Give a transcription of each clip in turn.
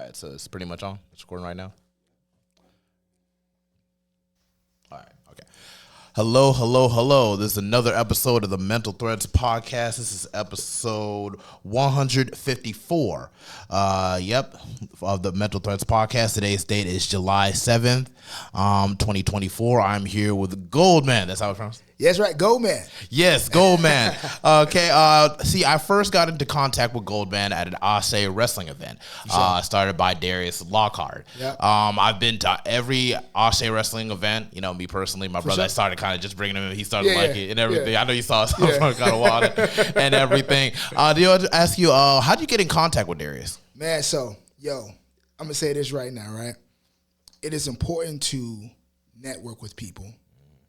right, so it's pretty much on. It's recording right now. All right, okay. Hello. This is another episode of the Mental Threads Podcast. This is episode 154. Of the Mental Threads Podcast. Today's date is July 7th, 2024. I'm here with GO79MAN. That's how it's pronounced? Yes, right. GO79MAN. Yes, GO79MAN. Okay. See, I first got into contact with GO79MAN at an Ashe wrestling event, started by Darius Lockhart. Yep. I've been to every Ashe wrestling event. You know, me personally, my brother, I started kind of just bringing him in. He started liking it and everything. I know you saw some kind of wild and everything. Do you ask you, how did you get in contact with Darius? Man, so, I'm going to say this right now, right? It is important to network with people.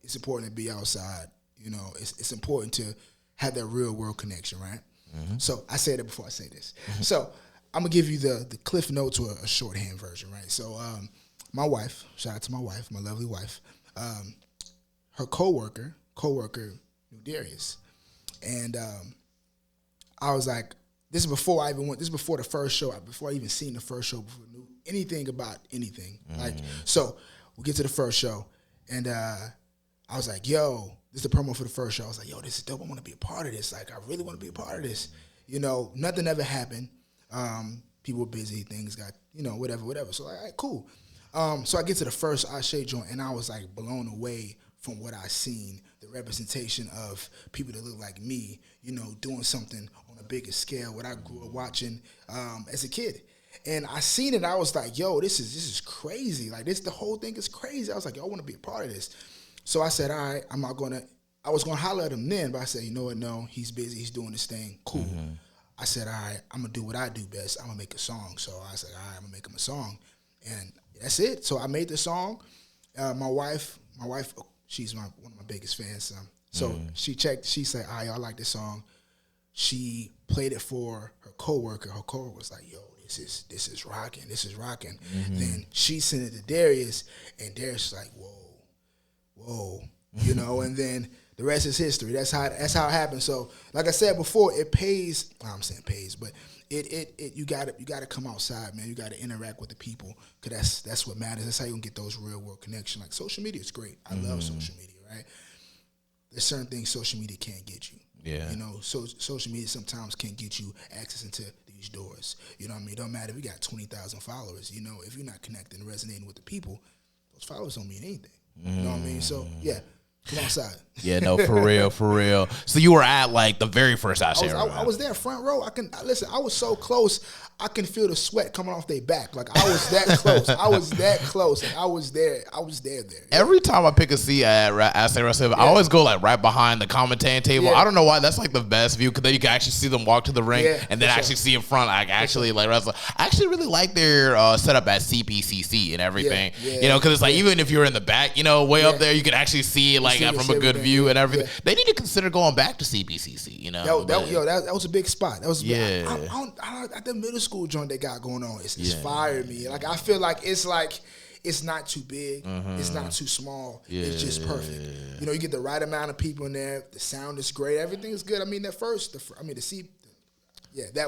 It's important to be outside. You know, it's important to have that real world connection, right? Mm-hmm. So I said it before I say this. Mm-hmm. So I'm going to give you the Cliff Notes or a shorthand version, right? So my wife, shout out to my wife, my lovely wife, her coworker knew Darius. And I was like, this is before the first show, before I even seen the first show, before I knew anything about anything. Mm-hmm. Like, so we get to the first show, and I was like, yo, this is the promo for the first show. I was like, yo, this is dope. I want to be a part of this. Like, I really want to be a part of this. You know, nothing ever happened. People were busy. Things got, whatever. So, all right, cool. So I get to the first Ashe joint, and I was, like, blown away from what I seen, the representation of people that look like me, doing something on a bigger scale, what I grew up watching as a kid. And I seen it, I was like, yo, this is crazy. Like, the whole thing is crazy. I was like, yo, I want to be a part of this. So I said, all right, I was going to holler at him then, but I said, you know what, no, he's busy, he's doing this thing, cool. Mm-hmm. I said, all right, I'm going to do what I do best. I'm going to make a song. So I said, all right, I'm going to make him a song. And that's it. So I made the song. My wife, she's one of my biggest fans. So she checked, she said, all right, I like this song. She played it for her coworker. Her coworker was like, yo, this is rocking. Mm-hmm. Then she sent it to Darius, and Darius was like, whoa, and then the rest is history. That's how it happened. So, like I said before, it pays. I'm saying pays, but you gotta come outside, man. You gotta interact with the people, because that's what matters. That's how you gonna get those real world connections. Like, social media is great. I love social media, right? There's certain things social media can't get you. Yeah. So social media sometimes can't get you access into these doors. You know what I mean? It don't matter if you got 20,000 followers. If you're not connecting and resonating with the people, those followers don't mean anything. You know what I mean? So, come outside. Yeah, no, for real. So you were at, like, the very first Ashe. I was there, front row. I was so close, I can feel the sweat coming off their back. Like, I was that close. And I was there. Yeah. Every time I pick a seat at Ashe Wrestling, I always go, like, right behind the commentating table. Yeah. I don't know why. That's, like, the best view, because then you can actually see them walk to the ring and then actually see in front, like, actually, like, wrestle. I actually really like their setup at CPCC and everything. Because it's like, even if you're in the back, way up there, you can actually see it, like, from a good view and everything. Yeah. They need to consider going back to CPCC, That was a big spot. That was at the middle school joint they got going on. It's fired me. Like, I feel like it's not too big. Mm-hmm. It's not too small. Yeah. It's just perfect. You get the right amount of people in there. The sound is great. Everything is good. I mean, that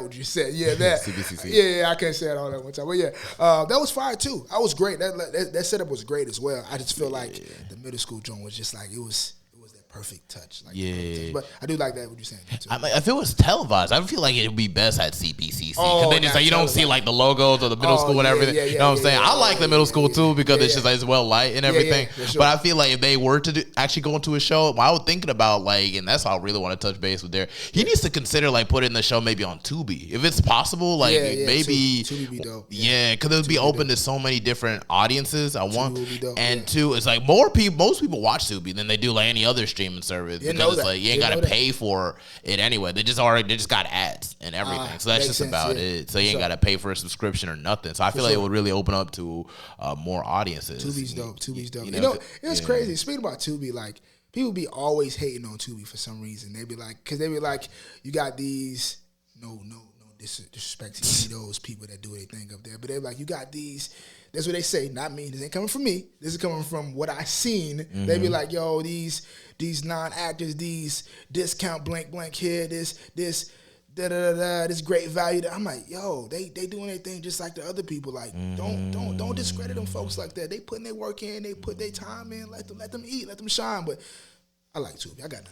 what you said. Yeah, that. CPCC. Yeah, I can't say it all at one time. But that was fire too. I was great. That setup was great as well. I just feel like the middle school joint was just like, it was that perfect touch. Like, touch. But I do like that what you're saying too. If it was televised, I feel like it would be best at CPCC. Because then it's like you don't see, like, the logos or the middle school and everything. You know what I'm saying? I like the middle school too, because it's just like, it's well light and everything. Sure. But I feel like if they were to actually go into a show, I was thinking about, like, and that's how I really want to touch base with there. He needs to consider, like, putting the show maybe on Tubi if it's possible. Like, maybe Tubi be dope. Yeah, because it would be open to so many different audiences. And two, it's like most people watch Tubi than they do, like, any other streaming service, because it's like you ain't gotta pay for it anyway. They just got ads and everything, so that's just about it. So you ain't gotta pay for a subscription or nothing. So I feel like it would really open up to more audiences. Tubi's dope. It's crazy. Speaking about Tubi, like, people be always hating on Tubi for some reason. They be like, you got these no disrespect to those people that do anything up there, but they're like, you got these. That's what they say, not me. This ain't coming from me. This is coming from what I seen. Mm-hmm. They be like, yo, these non-actors, these discount blank here, this this great value. I'm like, yo, they doing their thing just like the other people. Like, don't discredit them folks like that. They putting their work in, they put their time in. Let them eat, let them shine. But I like Tubi. I got no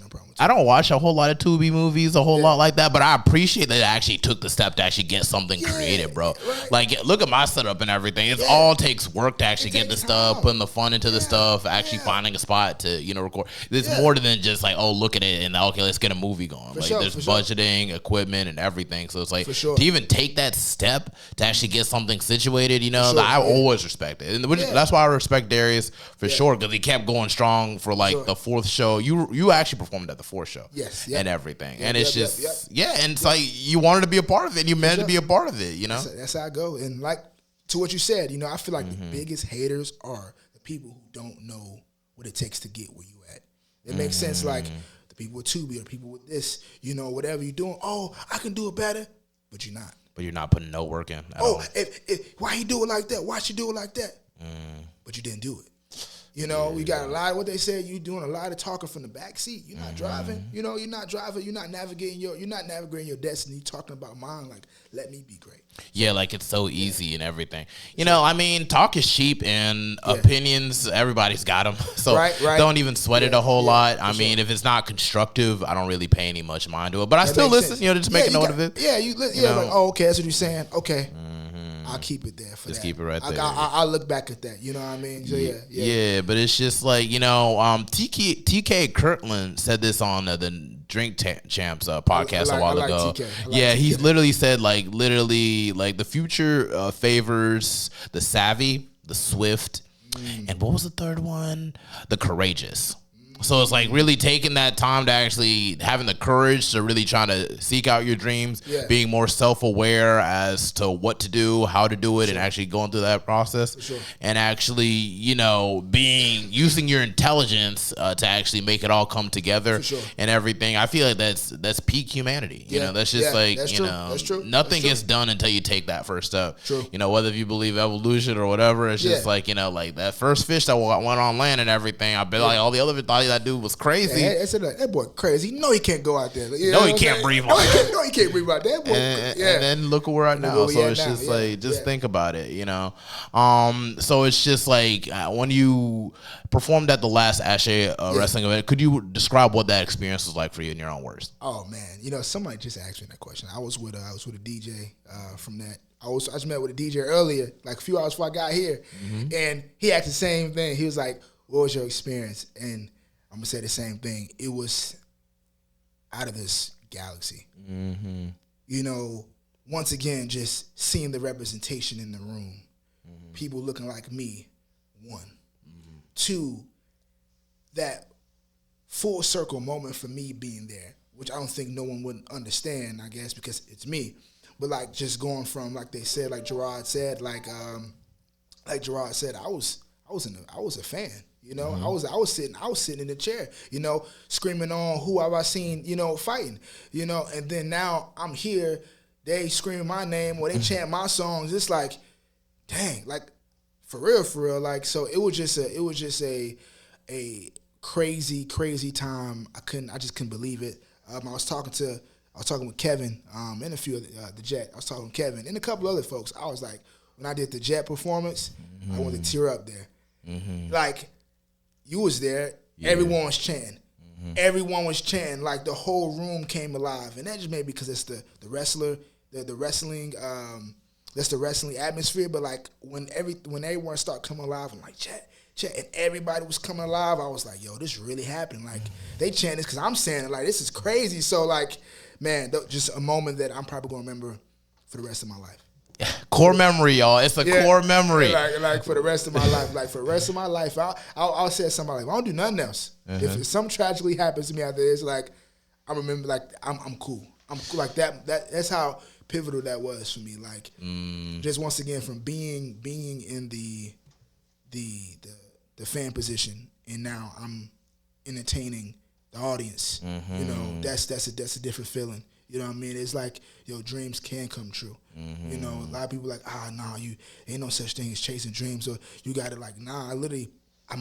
problem with Tubi. I don't watch a whole lot of Tubi movies, a whole lot like that, but I appreciate that it actually took the step to actually get something created, bro. Right. Like, look at my setup and everything. It all takes work to actually get the stuff, putting the fun into the stuff, actually finding a spot to, record. There's more than just like, oh, look at it and okay, let's get a movie going. There's budgeting, equipment, and everything. So it's like to even take that step to actually get something situated, I always respect it. And that's why I respect Darius for sure, because he kept going strong for like the fourth show. You actually performed at the fourth show. Yes. And everything. And it's just, and it's like you wanted to be a part of it. And you meant to be a part of it, That's how I go. And like, to what you said, I feel like the biggest haters are the people who don't know what it takes to get where you at. It makes sense, like, the people with Tubi or the people with this, whatever you're doing, oh, I can do it better, but you're not. But you're not putting no work in at all. Why you do it like that? Why you do it like that? But you didn't do it. You got a lot of what they said. You doing a lot of talking from the back seat. You're not driving. You're not driving. You're not navigating your destiny. You're talking about mine. Like, let me be great. Yeah, like it's so easy and everything. Talk is cheap and opinions. Everybody's got them. So don't even sweat it a whole lot. I mean, if it's not constructive, I don't really pay any much mind to it. But I still listen. Just make a note of it. Yeah, like, oh, okay, that's what you're saying. Okay. I'll keep it there for just that. Keep it right there. I'll look back at that. You know what I mean? So yeah. But it's just like TK Kirtland said this on the Drink Champs podcast a while ago. He literally said like the future favors the savvy, the swift, and what was the third one? The courageous. So it's like really taking that time to actually having the courage to really try to seek out your dreams, being more self-aware as to what to do, how to do it, and actually going through that process, and actually, using your intelligence to actually make it all come together and everything. I feel like that's peak humanity. That's just that's true. Nothing gets done until you take that first step. Whether you believe evolution or whatever, it's just like that first fish that went on land and everything. I bet like all the other that dude was crazy. That boy crazy. He can't go out there. He can't breathe on. He can't breathe out there. And then look where we're at now. So it's just like, think about it, So it's just like when you performed at the last Ashe wrestling event, could you describe what that experience was like for you in your own words? Oh man, somebody just asked me that question. I was with a DJ from that. I just met with a DJ earlier, like a few hours before I got here, and he asked the same thing. He was like, "What was your experience?" And I'm gonna say the same thing. It was out of this galaxy. Once again, just seeing the representation in the room, people looking like me. 1, 2, that full circle moment for me being there, which I don't think no one would understand. I guess because it's me, but like just going from like they said, like Gerard said, I was a fan. I was sitting in the chair, screaming on who have I seen, fighting, and then now I'm here, they scream my name or they chant my songs. It's like, dang, like for real. Like, so it was just a crazy time. I just couldn't believe it. I was talking with Kevin, and a few of the Jet. I was talking with Kevin and a couple other folks. I was like, when I did the Jet performance, I wanted to tear up there. Like, you was there. Yeah. Everyone was chanting. Everyone was chanting. Like, the whole room came alive. And that just maybe because it's the wrestling, that's the wrestling atmosphere. But, like, when everyone started coming alive, I'm like, Chet, and everybody was coming alive, I was like, yo, this really happened. Like, they chant this because I'm saying it. Like, this is crazy. So, like, man, just a moment that I'm probably going to remember for the rest of my life. Core memory, y'all. It's a core memory. Like for the rest of my life. Like for the rest of my life, I'll say to somebody, like, I don't do nothing else. If some tragedy happens to me after this, like, I remember, like, I'm cool. I'm cool. Like that's how pivotal that was for me. Like, just once again from being in the fan position, and now I'm entertaining the audience. That's a different feeling. You know what I mean? It's like, yo, dreams can come true. A lot of people like, you ain't no such thing as chasing dreams, or you got to like, I'm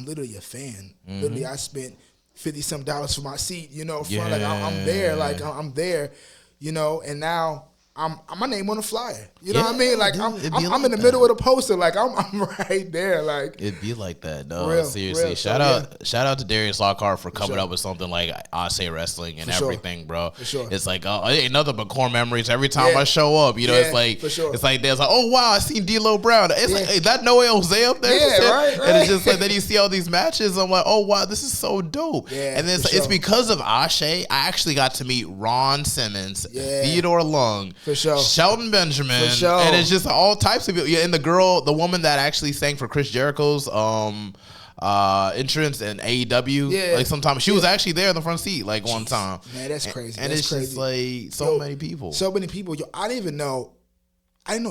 literally a fan. Literally, I spent $50-some for my seat, front. Like, I'm there. Like, I'm there, you know, and now I'm my name on the flyer. You know what I mean? Like dude, I'm in the middle of the poster. Like I'm right there. Like it'd be like that. No, real, seriously. real. Shout out to Darius Lockhart for coming sure. up with something like I Say Wrestling and For sure. everything, bro. For sure. It's like it ain't nothing but core memories every time I show up. You know, it's like for sure. it's like there's like, oh wow, I seen D'Lo Brown. It's like, hey, that Noah Jose up there. Yeah, right. And it's just like then you see all these matches. I'm like, oh wow, this is so dope. Yeah, and then it's because of Ashe, I actually got to meet Ron Simmons, Theodore Lung, for sure. Shelton Benjamin, for sure. and it's just all types of people. Yeah, and the woman that actually sang for Chris Jericho's entrance in AEW. Yeah. Like sometimes she was actually there in the front seat like one time. Man, that's crazy. And that's it's crazy. just like so many people. So many people. Yo, I didn't know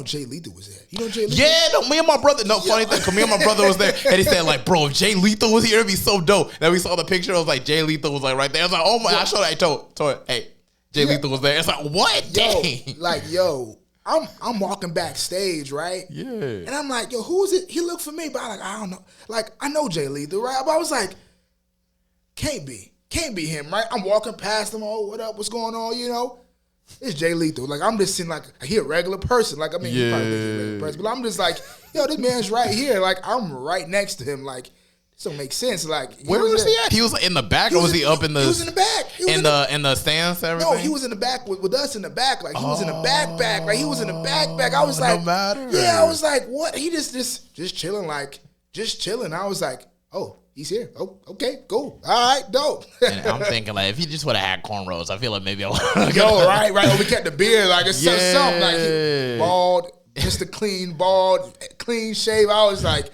Jay Lethal was there. You know Jay Lethal? Yeah, no, me and my brother. No, funny thing, 'cause me and my brother was there, and he said like, "Bro, if Jay Lethal was here, it'd be so dope." And then we saw the picture. I was like, Jay Lethal was like right there. I was like, "Oh my!" I showed. I told her, "Hey, Jay Lethal was there." It's like, what? Dang. I'm walking backstage, right? Yeah. And I'm like, yo, who is it? He looked for me, but I'm like, I don't know. Like, I know Jay Lethal, right? But I was like, can't be him, right? I'm walking past him. Oh, what up? What's going on? You know, it's Jay Lethal. Like, I'm just seeing like he a regular person. Like, I mean, he probably is a regular person, but I'm just like, yo, this man's right here. Like, I'm right next to him. Like, this don't make sense. Like, where was he at? He was in the back, or was he up in the? He was in the back. In the stands, everything. No, he was in the back with us in the back. Like he was in the backpack. Like he was in the backpack. I was like, no matter. Yeah, I was like, what? He just chilling, like just chilling. I was like, oh, he's here. Oh, okay, cool. All right, dope. And I'm thinking like, if he just would have had cornrows, I feel like maybe I would. Yo, right. Oh, we kept the beard like it's something like he bald, just a clean shave. I was like,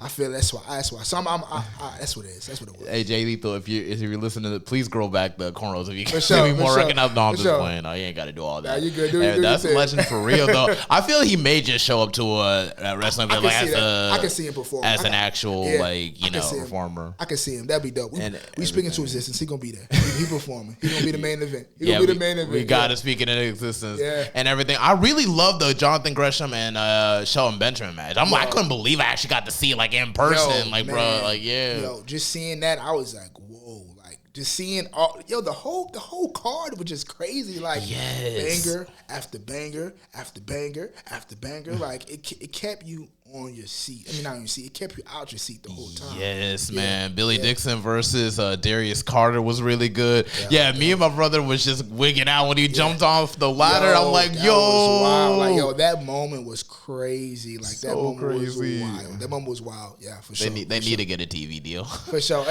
I feel that's why. So that's what it is. That's what it was. Hey, Jay Lethal, if you're listening to, please grow back the cornrows if you can. Sure, be more recognized. No, I'm just sure. playing. No, you ain't got to do all that. Nah, you good. Do that's a legend for real, though. I feel he may just show up to a wrestling event like I can see him perform as an actual performer. I can see him. That'd be dope. We speak into existence. He gonna be there. He performing. He gonna be the main event. We got to speak it into existence and everything. I really love the Jonathan Gresham and Shelton Benjamin match. I couldn't believe I actually got to see it like in person. Bro, like Yo, just seeing that, I was like, whoa, like just seeing the whole card was just crazy. Like banger after banger after banger after banger. Like it kept you on your seat. I mean, not on your seat. It kept you out your seat the whole time. Yes, man. Billy Dixon versus Darius Carter was really good. Yeah, me and my brother was just wigging out when he jumped off the ladder. I'm like, yo. Wow. Like, yo, that moment was crazy. Like, that moment was wild. That moment was wild. Yeah, for sure. They need to get a TV deal. For sure.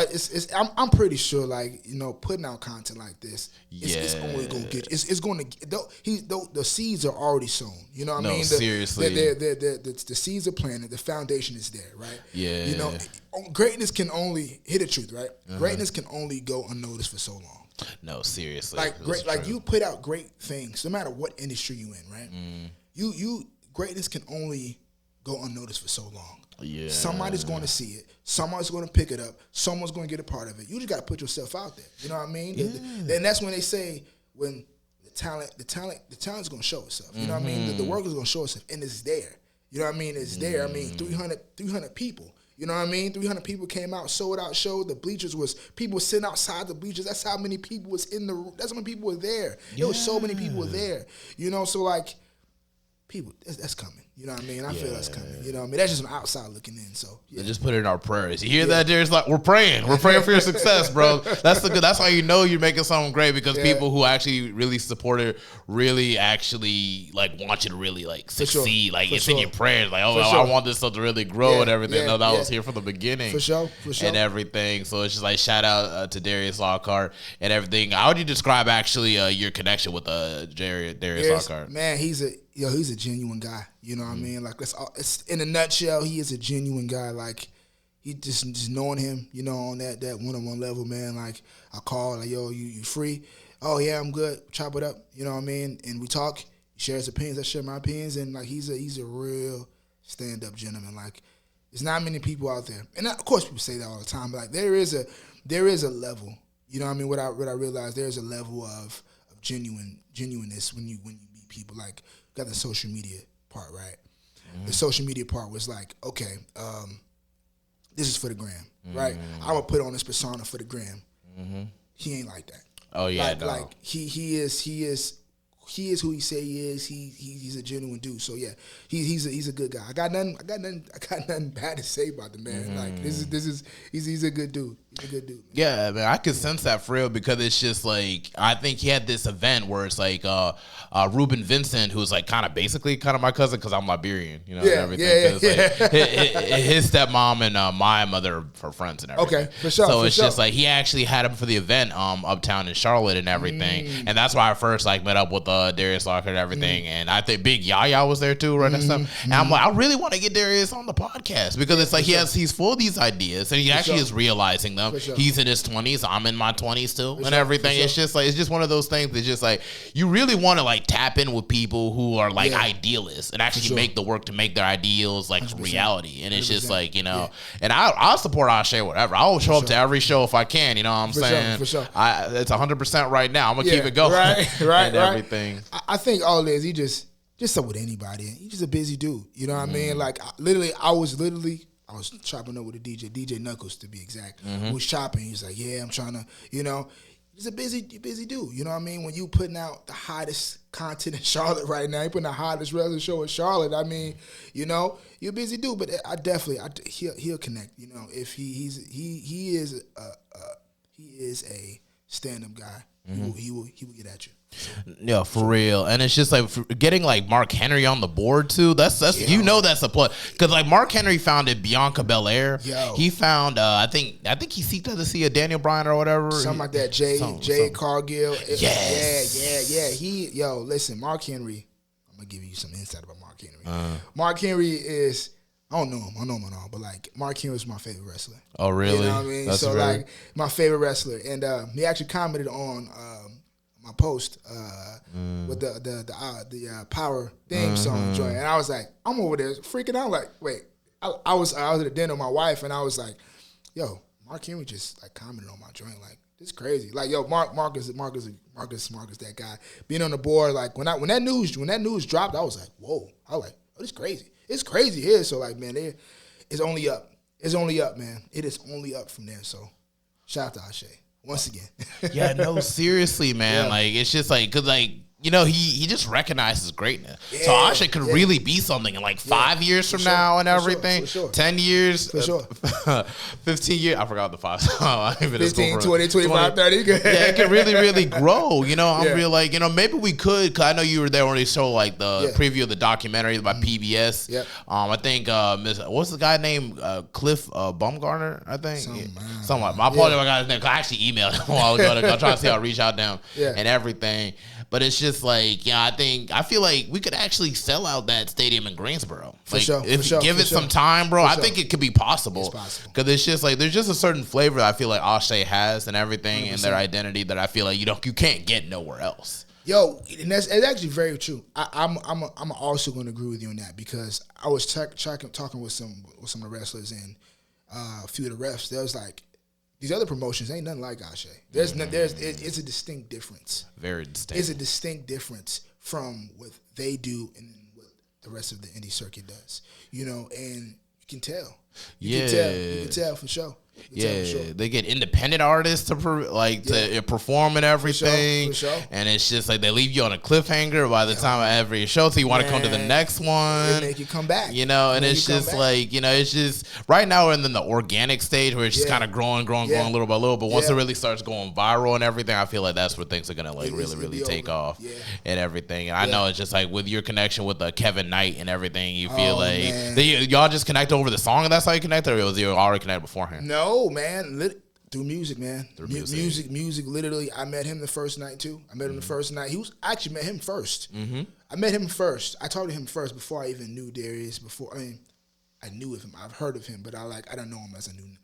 I'm pretty sure, like, you know, putting out content like this, it's only going to get, it's going to, the seeds are already sown. You know what I mean? Seriously. The seeds are planted. The foundation is there, right? Yeah. You know, greatness can only hit the truth, right? Greatness can only go unnoticed for so long. No, seriously. Like you put out great things, no matter what industry you in, right? You greatness can only go unnoticed for so long. Yeah. Somebody's going to see it. Someone's going to pick it up. Someone's going to get a part of it. You just got to put yourself out there. You know what I mean? Yeah. And that's when they say when the talent's going to show itself. You know what I mean? The work is going to show itself, and it's there. You know what I mean? It's there. I mean, 300 people. You know what I mean? 300 people came out, sold out show. The bleachers was, people sitting outside the bleachers. That's how many people was in the room. That's how many people were there. There was so many people were there. You know, so like, people, that's coming. You know what I mean? I feel that's coming. You know what I mean? That's just an outside looking in. So just put it in our prayers. You hear that, Darius? Like, we're praying. We're praying for your success, bro. That's how you know you're making something great, because people who actually really support it really actually like want you to really like succeed. Like it's in your prayers. Like, I want this stuff to really grow and everything. No, that was here from the beginning. For sure. And everything. So it's just like shout out to Darius Lockhart and everything. How would you describe actually your connection with Darius Lockhart? Man, he's a genuine guy. You know what I mean? Like, it's in a nutshell, he is a genuine guy. Like, he just knowing him, you know, on that one-on-one level, man. Like, I call, like, yo, you free? Oh, yeah, I'm good. Chop it up. You know what I mean? And we talk. He shares his opinions. I share my opinions. And, like, he's a real stand-up gentleman. Like, there's not many people out there. And, of course, people say that all the time. But, like, there is a level. You know what I mean? What I realized, there's a level of genuineness when you meet people. Like, got the social media part, right? The social media part was like, okay, this is for the gram, right? I'm gonna put on this persona for the gram. He ain't like that. Oh yeah, like he is he is who he say he is. He's a genuine dude. So yeah, he's a good guy. I got nothing bad to say about the man. Like he's a good dude. He's a good dude. Man. Yeah, man, I could sense that for real because it's just like I think he had this event where it's like Ruben Vincent, who's like kind of my cousin because I'm Liberian, you know, and everything. Like, his stepmom and my mother are friends and everything. Okay, for sure. So it's just like he actually had him for the event uptown in Charlotte and everything, and that's why I first like met up with Darius Locker and everything, and I think Big Yaya was there too, right? And stuff. And I'm like, I really want to get Darius on the podcast because it's like he's full of these ideas and he actually is realizing them. Sure. He's in his 20s. I'm in my 20s still, and everything. It's just like it's just one of those things. It's just like you really want to like tap in with people who are like idealists and actually make the work to make their ideals like 100%. Reality. And it's just like and I'll support Ashe whatever. I'll show up to every show if I can. You know what I'm saying? For sure. It's 100% right now. I'm gonna keep it going. Right. And everything. I think all it is he just up with anybody. He's just a busy dude. You know what I mean? Like I was chopping up with a DJ Knuckles to be exact. Who was chopping. He's like, yeah, I'm trying to, he's a busy dude. You know what I mean? When you putting out the hottest content in Charlotte right now, you putting the hottest wrestling show in Charlotte. I mean, you're a busy dude, but he'll connect. If he is a stand-up guy, he will get at you. Yeah, for real. And it's just like getting like Mark Henry on the board too. That's that's a plus because like Mark Henry founded Bianca Belair. He found I think he seeked out to see a Daniel Bryan or whatever, something like that. Jay Cargill. Yeah. Listen, Mark Henry. I'm gonna give you some insight about Mark Henry. Mark Henry is. I don't know him at all, but like Mark Henry is my favorite wrestler. Oh, really? You know what I mean? That's like my favorite wrestler, and he actually commented on my post with the Power theme song joint, and I was like, I'm over there freaking out. Like, wait, I was at a dinner with my wife, and I was like, yo, Mark Henry just like commented on my joint, like this crazy. Like, yo, Marcus, that guy being on the board. Like when that news dropped, I was like, whoa. I was like, oh, this crazy. It's crazy here. So like, man, it's only up. It's only up, man. It is only up from there. So shout out to Ashe once again. Yeah, no, seriously, man. Yeah. Like it's just like, cause like, he just recognizes greatness. Yeah, so Ashe could really be something in like 5 years from now and everything. For sure. 10 years. For sure. 15 years. I forgot the 5. 15, 20, 25, 30. Yeah, it could really, really grow. I'm real like, maybe we could, cause I know you were there when they showed like the preview of the documentary by PBS. Yeah. I think, what's the guy named Cliff Baumgartner, I think? Something like my apologies, I got his name. I actually emailed him a while ago. I'm trying to see how to reach out to him and everything. But it's just like, I feel like we could actually sell out that stadium in Greensboro. Like, if you give it some time, bro, I think it could be possible. It's possible. Because it's just like, there's just a certain flavor that I feel like Ashe has and everything 100%. And their identity that I feel like you can't get nowhere else. Yo, and it's actually very true. I'm also going to agree with you on that because I was talking with some of the wrestlers and a few of the refs. There was like, these other promotions ain't nothing like Ashe. It's a distinct difference. Very distinct. It's a distinct difference from what they do and what the rest of the indie circuit does. And you can tell. You can tell for sure. They get independent artists to perform and everything, for sure. And it's just like they leave you on a cliffhanger by the time of every show, so you want to come to the next one. They make you come back, and it's just like it's just right now we're in the organic stage where it's just kind of growing little by little. But once it really starts going viral and everything, I feel like that's where things are gonna really take off and everything. And I know it's just like with your connection with Kevin Knight and everything, you feel y'all just connect over the song and that's how you connected, or was you already connected beforehand? No, man. Through music, man. Music. Literally, I met him the first night too. I met him the first night. I actually met him first. I met him first. I talked to him first before I even knew Darius. I knew of him. I've heard of him, but I don't know him as I know him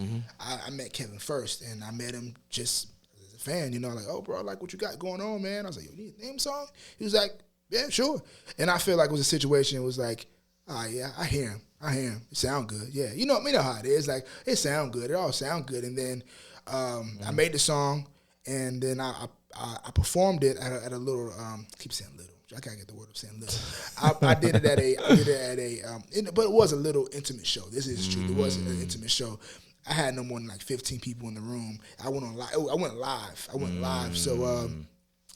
now. I met Kevin first, and I met him just as a fan. Like, oh, bro, I like what you got going on, man. I was like, yo, you need a theme song? He was like, yeah, sure. And I feel like it was a situation. It was like, yeah, I hear him. It sound good. Yeah. You know how it is. Like, it sound good. It all sound good. And then I made the song, and then I performed it at a little, keep saying little. I gotta get the word of saying little. I did it at a, but it was a little intimate show. This is true. It was an intimate show. I had no more than like 15 people in the room. I went live. So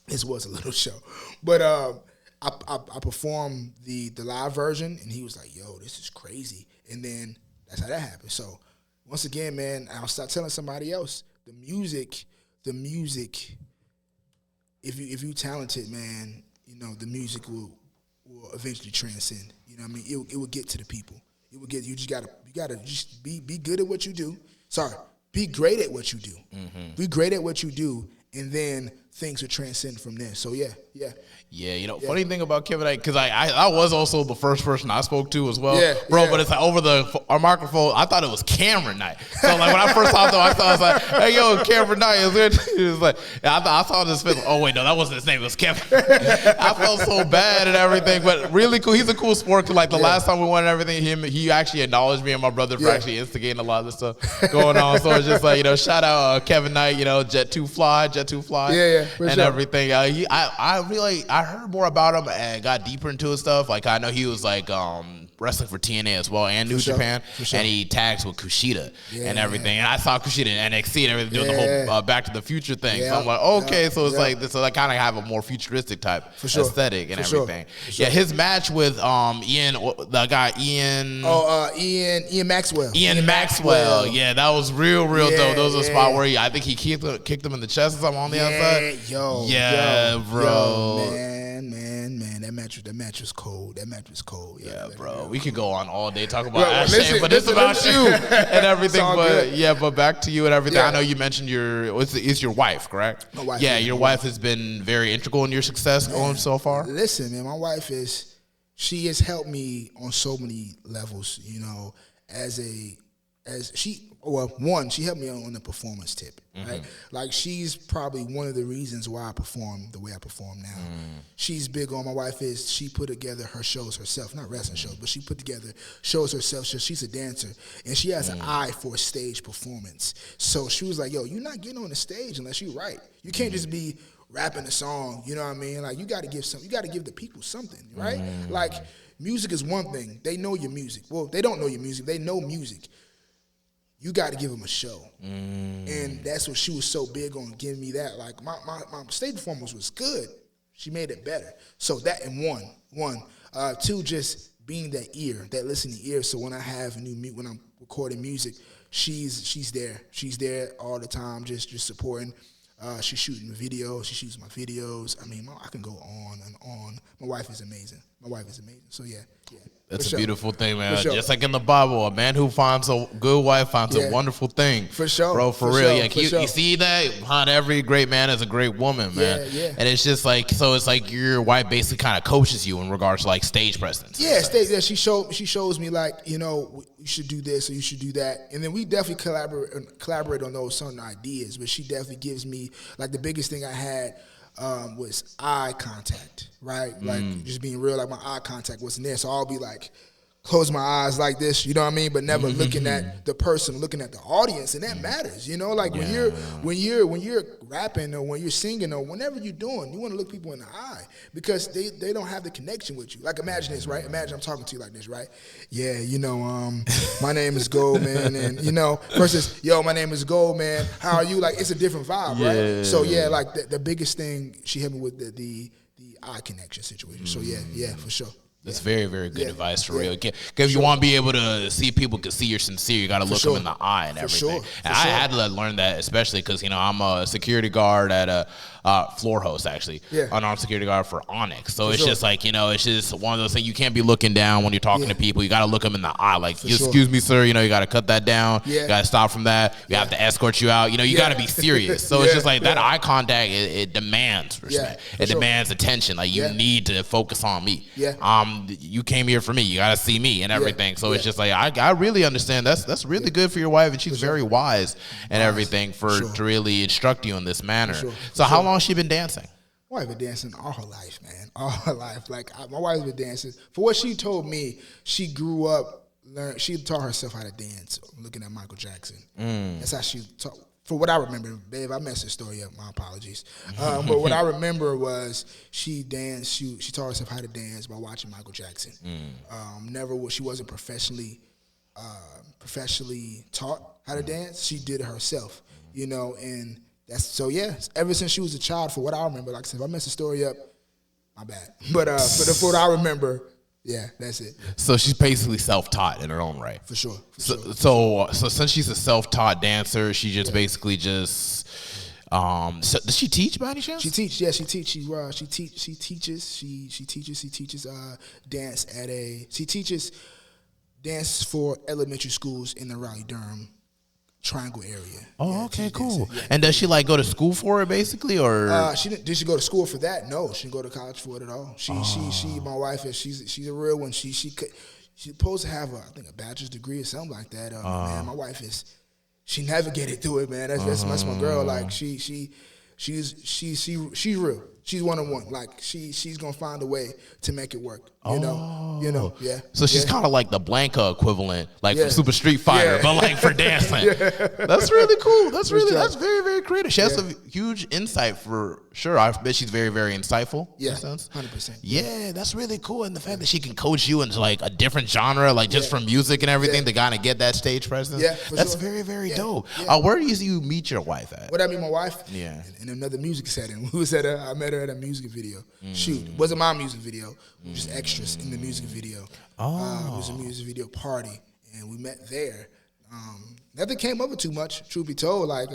This was a little show, but I performed the live version, and he was like, "Yo, this is crazy." And then that's how that happened. So once again, man, I'll start telling somebody else the music. If you talented, man, you know the music will eventually transcend. You know what I mean? It will get to the people. It will get. You gotta just be good at what you do. Sorry, be great at what you do. Be great at what you do, and then things will transcend from there. So yeah. Yeah, you know, funny thing about Kevin Knight, because I was also the first person I spoke to as well, Yeah, bro. yeah. But it's like over our microphone, I thought it was Cameron Knight. So like when I first saw him, I was like, "Hey, yo, Cameron Knight is it?" He was like, I saw this film. Oh wait, no, that wasn't his name. It was Kevin. I felt so bad and everything, but really cool. He's a cool sport. Cause like the last time we won and everything, he actually acknowledged me and my brother for actually instigating a lot of this stuff going on. So it's just like, you know, shout out Kevin Knight, you know, Jet 2 Fly, and sure. everything. I heard more about him and got deeper into his stuff. Like I know he was like wrestling for TNA as well and New Japan, and he tags with Kushida and everything. And I saw Kushida in NXT and everything doing the whole Back to the Future thing. So I'm like, okay, so it's like this. So I kind of have a more futuristic type aesthetic and everything. Yeah, his match with Ian, the guy Ian. Ian Maxwell. Ian Maxwell. Yeah, that was real dope. There was a spot where I think he kicked him in the chest or something on the outside. Bro. Man, that match was cold. Yeah, bro. We could go on all day talking about Ashley, but it's about you and everything. But back to you and everything. I know you mentioned it's your wife, correct? My wife. Yeah, your wife has been very integral in your success going so far. Listen, man, my wife she has helped me on so many levels. You know, she helped me on the performance tip, right? Like she's probably one of the reasons why I perform the way I perform now. She's big on, my wife she put together her shows herself, not wrestling shows, but she put together shows herself. She's a dancer, and she has an eye for stage performance. So she was like, yo, you're not getting on the stage unless you write. You can't just be rapping a song, you know what I mean? Like you gotta give the people something, right? Like music is one thing. They know your music. Well, they don't know your music, they know music. You got to give them a show. And that's what she was so big on, giving me that. Like, my stage performance was good. She made it better. So that in one. Two, just being that ear, that listening ear. So when I have when I'm recording music, she's there. She's there all the time, just supporting. She's shooting videos. She shoots my videos. I mean, I can go on and on. My wife is amazing. So yeah. That's a beautiful thing, man. Just like in the Bible, a man who finds a good wife finds a wonderful thing. For sure. Bro, for real. You see that? Behind every great man is a great woman, man. Yeah. And it's just like, so it's like your wife basically kind of coaches you in regards to like stage presence. Yeah, she shows me like, you know, you should do this or you should do that. And then we definitely collaborate on those certain ideas, but she definitely gives me, like the biggest thing I had was eye contact, right? Like just being real, like my eye contact wasn't there. So I'll be like, close my eyes like this, you know what I mean? But never looking at the person, looking at the audience, and that matters, you know? Like when you're rapping or when you're singing or whenever you're doing, you want to look people in the eye because they don't have the connection with you. Like imagine this, right? Imagine I'm talking to you like this, right? Yeah, you know, my name is Goldman, and you know, versus, yo, my name is Goldman, how are you? Like it's a different vibe, right? So yeah, like the biggest thing she helped me with the eye connection situation. So yeah, for sure. That's very, very good advice for real. Because you want to be able to see people can see you're sincere. You got to look them in the eye and everything. And I had to learn that, especially because, you know, I'm a security guard at a floor host, actually. Unarmed security guard for Onyx. So it's just like, you know, it's just one of those things. You can't be looking down when you're talking to people. You got to look them in the eye. Like, excuse me, sir. You know, you got to cut that down. You got to stop from that. You have to escort you out. You know, you got to be serious. So it's just like that eye contact, it demands respect. It demands attention. Like, you need to focus on me. You came here for me. You got to see me and everything. So it's just like, I really understand. That's really good for your wife, and she's very wise and everything to really instruct you in this manner. So how long has she been dancing? My wife been dancing all her life, man. All her life. Like, my wife's been dancing. For what she told me, she grew up, she taught herself how to dance looking at Michael Jackson. That's how she taught. For what I remember, babe, I messed the story up. My apologies. But what I remember was she danced. She taught herself how to dance by watching Michael Jackson. She wasn't professionally taught how to dance. She did it herself, you know. And Ever since she was a child, for what I remember, like I said, if I mess the story up, my bad. But for what I remember, yeah, that's it. So she's basically self-taught in her own right. For sure. So since she's a self-taught dancer, she just basically just. So does she teach by any chance? She teaches. Yeah, she teaches. She teaches dance at a. She teaches dance for elementary schools in the Raleigh-Durham Triangle area. Oh, okay, cool. Yeah. And does she like go to school for it basically, or did she go to school for that? No, she didn't go to college for it at all. She my wife is she's a real one. She's supposed to have a bachelor's degree or something like that. Man, my wife she navigated through it, man. That's my girl. Like she's real. She's one-on-one. Like she's gonna find a way to make it work. You know, yeah. So she's kind of like the Blanca equivalent, like from Super Street Fighter, but like for dancing. That's really cool. That's very, very creative. She has a huge insight for sure. I bet she's very, very insightful. Yeah, 100%. Yeah, that's really cool. And the fact that she can coach you into like a different genre, like just from music and everything, to kind of get that stage presence. Yeah, that's very, very dope. Yeah. Where do you meet your wife at? What I meet my wife? Yeah, in another music setting. I met her at a music video shoot. It wasn't my music video. Just extras in the music video. It was a music video party, and we met there. Nothing came over too much, truth be told. Like,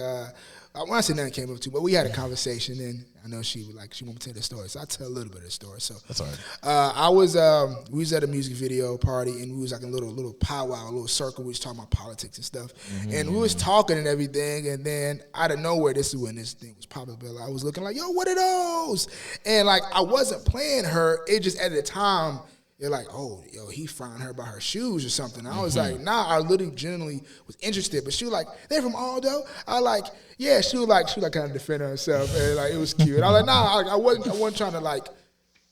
when I say nothing came over too much, we had a conversation, and I know she wanted me to tell the story, so I'll tell a little bit of the story. So that's all right. We was at a music video party, and we was like a little powwow, a little circle. We was talking about politics and stuff, and we was talking and everything, and then out of nowhere, this is when this thing was popping. I was looking like, yo, what are those? And like, I wasn't playing her. It just at the time, they're like, oh, yo, he frying her by her shoes or something. I was like, nah, I literally genuinely was interested. But she was like, they're from Aldo? I like, yeah, she was like kind of defending herself. And like, it was cute. And I was like, nah, I wasn't trying to like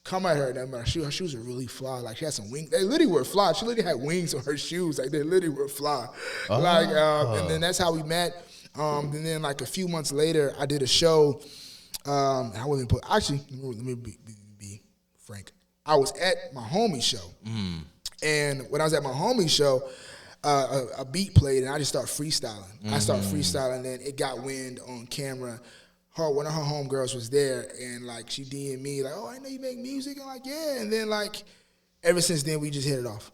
come at her. Her shoes are really fly. Like, she had some wings. They literally were fly. She literally had wings on her shoes. Like, they literally were fly. And then that's how we met. And then like a few months later, I did a show. I wasn't actually, let me be frank. I was at my homie show, and when I was at my homie show, a beat played, and I just started freestyling. I started freestyling, and then it got wind on camera. One of her homegirls was there, and like she DM'd me like, "Oh, I know you make music," and like, "Yeah," and then like, ever since then we just hit it off.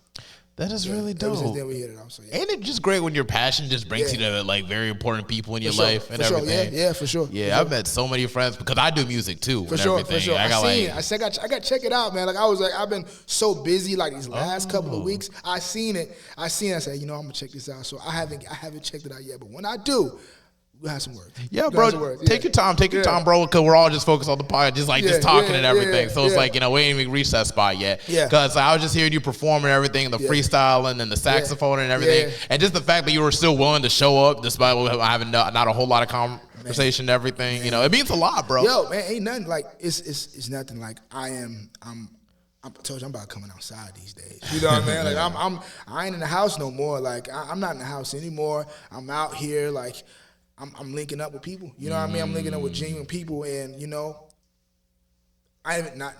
That is really dope. Ever since then we hit it off. So yeah. Ain't it just great when your passion just brings you to like very important people in your life and everything? Yeah, for sure. Yeah, I've met so many friends because I do music too. For sure. I got to check it out, man. Like I was like, I've been so busy like these last couple of weeks. I seen it. I said, I'm gonna check this out. So I haven't checked it out yet, but when I do, we'll have some words. Yeah, bro. Take your time. Take your time, bro, because we're all just focused on the podcast, just talking and everything. So it's like, we ain't even reached that spot yet. Yeah. Because I was just hearing you perform and everything, the freestyling and the saxophone and everything. Yeah. And just the fact that you were still willing to show up despite having not a whole lot of conversation and everything, it means a lot, bro. Yo, man, ain't nothing like, it's nothing like I told you I'm about coming outside these days. You know what I mean? Like I ain't in the house no more. Like I'm not in the house anymore. I'm out here like, I'm linking up with people. You know what I mean? I'm linking up with genuine people, and I haven't not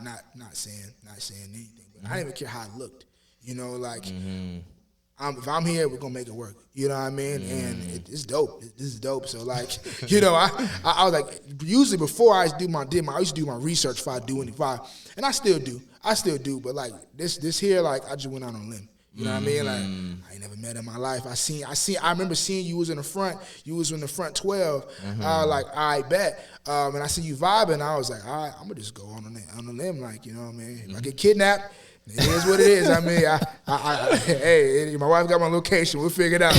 saying anything, but I didn't even care how I looked. Like if I'm here, we're gonna make it work. You know what I mean? And it's dope. This is dope. So like, I was like, usually before I used to do my research before I do anything, and I still do. But like this here, like I just went out on a limb. You know what I mean? Like I ain't never met in my life. I remember seeing you was in the front. You was in the front 12. I was like, I bet. And I see you vibing. I was like, all right, I'm gonna just go on the limb. Like, you know what I mean? If I get kidnapped, it is what it is. I mean, hey, my wife got my location. We'll figure it out.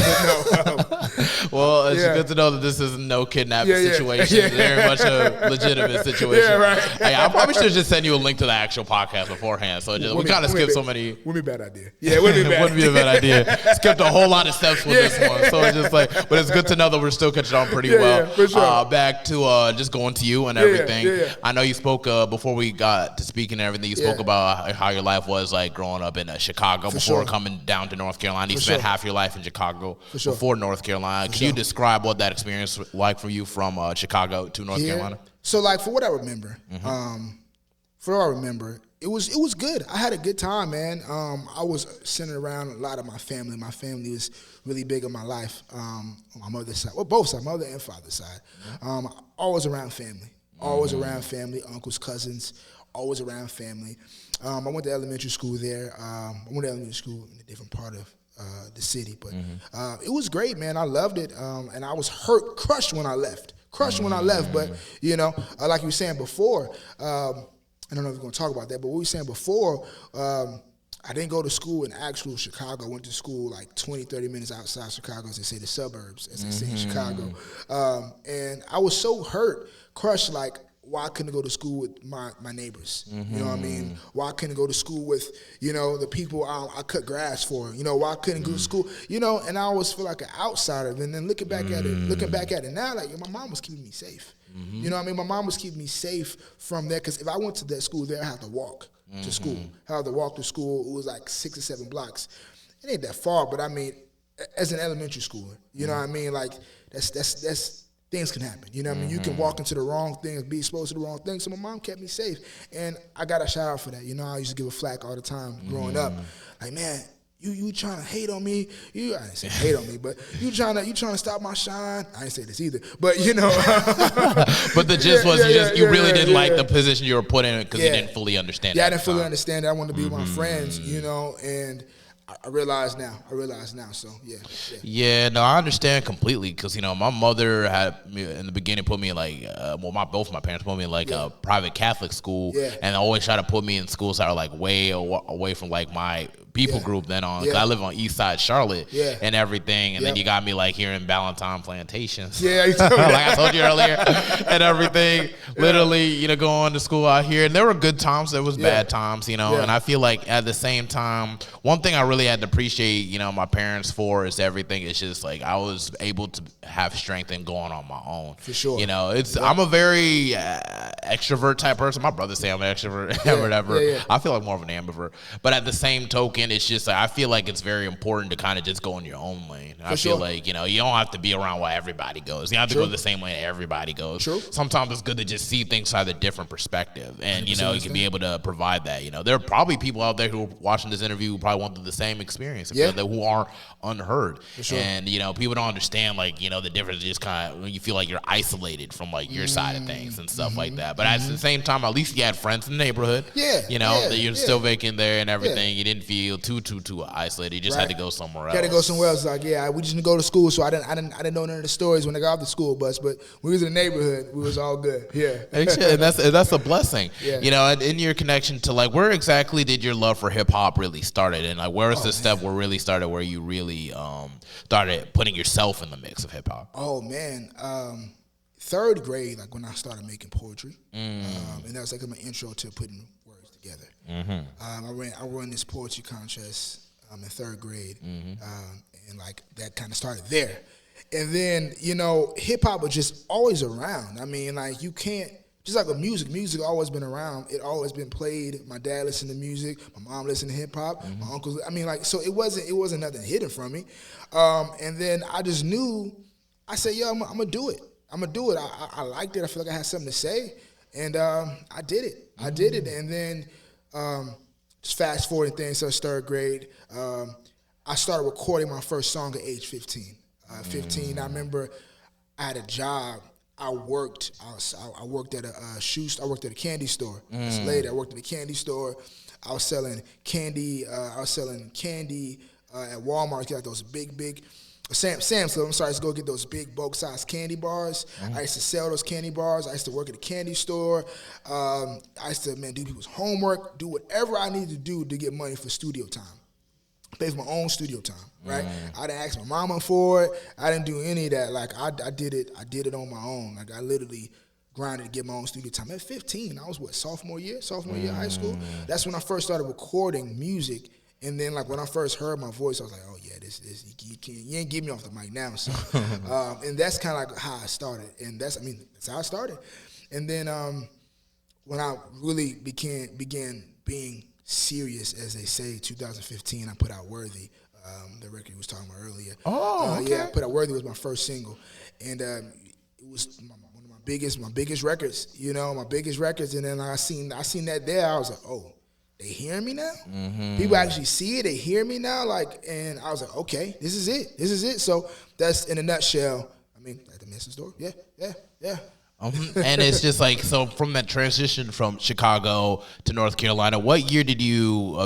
Well, it's good to know that this is no kidnapping situation. It's very much a legitimate situation. Yeah, right. Hey, I probably should just send you a link to the actual podcast beforehand. So we kind of skipped so many. Wouldn't be a bad idea. Yeah, wouldn't be a bad idea. Skipped a whole lot of steps with this one. So it's just like, but it's good to know that we're still catching on pretty well. For sure. Back to just going to you and everything. I know you spoke before we got to speaking and everything. You spoke about how your life was like growing up in Chicago before coming down to North Carolina. You spent half your life in Chicago before North Carolina. Can you describe what that experience was like for you from Chicago to North Carolina? So like for what I remember, It was good. I had a good time, man. I was centered around a lot of my family. My family was really big in my life. On my mother's side, well, both sides, mother and father's side. Always around family. Always around family. Uncles, cousins. Always around family. I went to elementary school there. I went to elementary school in a different part of the city, but it was great, man. I loved it, and I was crushed when I left. But like you were saying before. I don't know if we're going to talk about that, but what we were saying before, I didn't go to school in actual Chicago. I went to school like 20, 30 minutes outside Chicago, as they say, the suburbs, as they say in Chicago. And I was so crushed, like, why I couldn't go to school with my neighbors? You know what I mean? Why I couldn't go to school with, the people I cut grass for? Why I couldn't go to school? And I always feel like an outsider. And then looking back at it now, like, my mom was keeping me safe. You know what I mean? My mom was keeping me safe from there, because if I went to that school there, I had to walk to school. I had to walk to school. It was like 6 or 7 blocks. It ain't that far, but I mean, as an elementary schooler, you know what I mean? Like, that's things can happen. You know what I mean? You can walk into the wrong things, be exposed to the wrong things. So my mom kept me safe, and I got a shout out for that. I used to give her flack all the time growing up. Like, man, you trying to hate on me? I didn't say hate on me, but you trying to stop my shine? I didn't say this either, but But the gist was you really didn't like the position you were put in because you didn't fully understand. Yeah, I didn't fully understand it. I wanted to be with my friends, and I realize now. So yeah. No, I understand completely, because my mother had in the beginning put me in like both my parents put me in like a private Catholic school, and always try to put me in schools that are like way away from like my people group then on. 'Cause I live on East Side Charlotte and everything, and then you got me like here in Ballantyne Plantations. Yeah, you told me like I told you earlier, and everything. Literally, going to school out here, and there were good times, there was bad times, and I feel like at the same time, one thing I really had to appreciate, my parents for is everything. It's just like I was able to have strength in going on my own. For sure. I'm a very extrovert type person. My brothers say I'm an extrovert or whatever. I feel like more of an ambivert. But at the same token, it's just like I feel like it's very important to kind of just go in your own lane. I feel like, you don't have to be around where everybody goes. You don't have to go the same way everybody goes. True. Sometimes it's good to just see things from a different perspective. And, you can be able to provide that. There are probably people out there who are watching this interview who probably want the same experience, who are unheard. Sure. And, people don't understand, like, the difference is just kind of when you feel like you're isolated from, like, your side of things and stuff like that. But at the same time, at least you had friends in the neighborhood. That you're still vacant there and everything. You didn't feel too isolated. You just had to go somewhere else. You had to go somewhere else. Like, we just didn't go to school, so I didn't know none of the stories when I got off the school bus. But when we was in the neighborhood, we was all good. Yeah. And that's a blessing. And in your connection to, like, where exactly did your love for hip hop really started, and like where was the step where really started where you really started putting yourself in the mix of hip hop? Oh man, 3rd grade, like when I started making poetry, and that was like my intro to putting words together. I ran this poetry contest in 3rd grade, and like that kind of started there. And then hip hop was just always around. I mean, like you can't. Just like with music always been around. It always been played. My dad listened to music. My mom listened to hip hop. My uncles. I mean, like, so it wasn't nothing hidden from me. And then I just knew. I said, I'm gonna do it. I liked it. I feel like I had something to say, and I did it. And then just fast forwarding things. So 3rd grade, I started recording my first song at age 15. 15. I remember I had a job. I worked at a candy store. Later, I worked at a candy store. I was selling candy. At Walmart. Get like those big Sam's Club. I'm sorry, I used to go get those big bulk size candy bars. I used to sell those candy bars. I used to work at a candy store. I used to do people's homework, do whatever I needed to do to get money for studio time. Pay for my own studio time, right? I didn't ask my mama for it. I didn't do any of that. Like I did it on my own. Like I literally grinded to get my own studio time. At 15, I was sophomore year of high school. That's when I first started recording music. And then like when I first heard my voice, I was like, oh yeah, this you ain't get me off the mic now. So and that's kind of like how I started. And that's how I started. And then when I really began being serious, as they say, 2015, I put out Worthy, the record you was talking about earlier. Oh, okay. I put out Worthy was my first single, and it was one of my biggest records, my biggest records. And then I seen that there, I was like, oh, they hearing me now. People actually see it. They hear me now. Like, and I was like, okay, this is it. This is it. So that's in a nutshell. I mean, like the message story. Yeah. And it's just like, so from that transition from Chicago to North Carolina, what year did you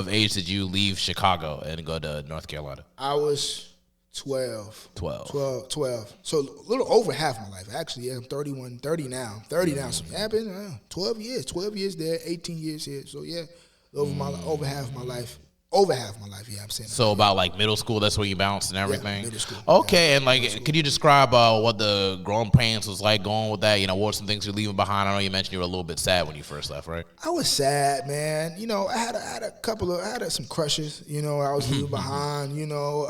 leave Chicago and go to North Carolina? I was 12. So a little over half my life. Actually, yeah, I'm 30 now. So it happened 12 years there, 18 years here. So yeah, over half my life. Yeah, I'm saying. So about like middle school, that's where you bounced and everything? Yeah, middle school. Okay, and like, could you describe what the growing pains was like going with that? You know, what were some things you're leaving behind? I know you mentioned you were a little bit sad when you first left, right? I was sad, man. You know, I had some crushes, you know, I was leaving behind, you know.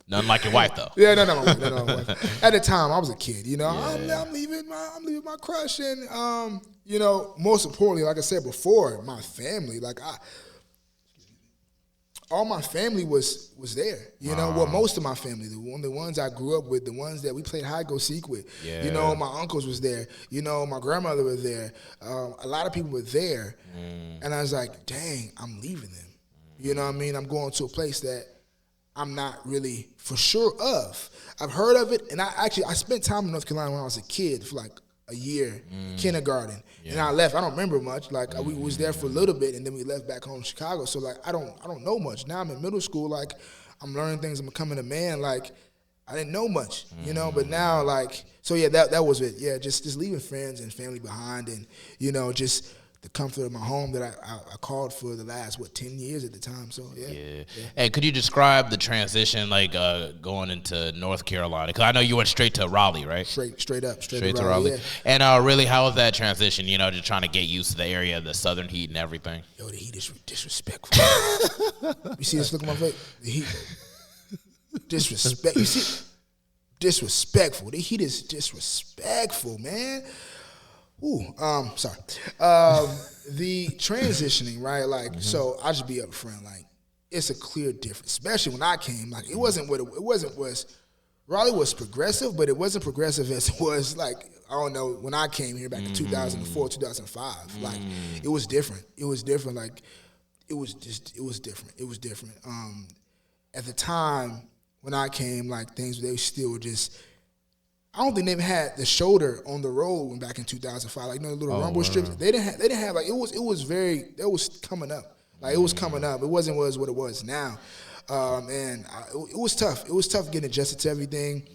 Nothing like your wife, though. Yeah, no, my wife. At the time, I was a kid, you know. Yeah. I'm leaving my crush, and you know, most importantly, like I said before, my family, like all my family was there, you know. Well, most of my family, the ones I grew up with, the ones that we played hide go seek with. Yeah. You know, my uncles was there. You know, my grandmother was there. A lot of people were there, and I was like, dang, I'm leaving them. You know what I mean? I'm going to a place that I'm not really for sure of. I've heard of it, and I spent time in North Carolina when I was a kid for like a year, kindergarten, and I left. I don't remember much. Like we was there for a little bit, and then we left back home to Chicago. So like I don't know much. Now I'm in middle school. Like I'm learning things. I'm becoming a man. Like I didn't know much, you know. But now like so yeah, that was it. Yeah, just leaving friends and family behind, and you know just the comfort of my home that I called for the last 10 years at the time. So yeah. Hey, could you describe the transition like going into North Carolina? Because I know you went straight to Raleigh, right? Straight up to Raleigh. Yeah. And really, how was that transition? You know, just trying to get used to the area, the southern heat and everything. Yo, the heat is disrespectful. You see this look on my face? The heat, disrespect. You see, disrespectful. The heat is disrespectful, man. Sorry. The transitioning, right? Like, so I'll just be up front. Like, it's a clear difference, especially when I came. Like, Raleigh was progressive, but it wasn't progressive as it was like, I don't know, when I came here back in 2004, 2005. Like, it was different. It was different. Like, it was different. At the time when I came, like, they still just, I don't think they even had the shoulder on the road when back in 2005. Like, you know, the little rumble strips. They didn't have like, it was coming up. Like, it was coming up. It wasn't what it was now. And it was tough. It was tough getting adjusted to everything.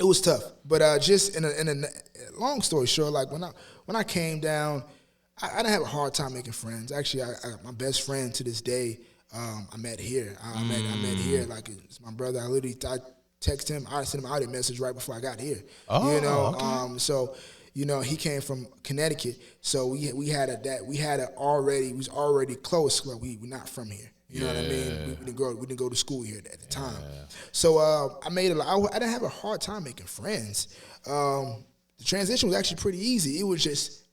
It was tough. But just in a long story short, like when I came down, I didn't have a hard time making friends. Actually, my best friend to this day, I met here. I met here. Like, it's my brother. I text him. I sent him out a message right before I got here. Oh, you know, okay. So, you know, he came from Connecticut, so we was already close. Like, we not from here. You know what I mean? We didn't go to school here at the time. So I didn't have a hard time making friends. The transition was actually pretty easy. It was just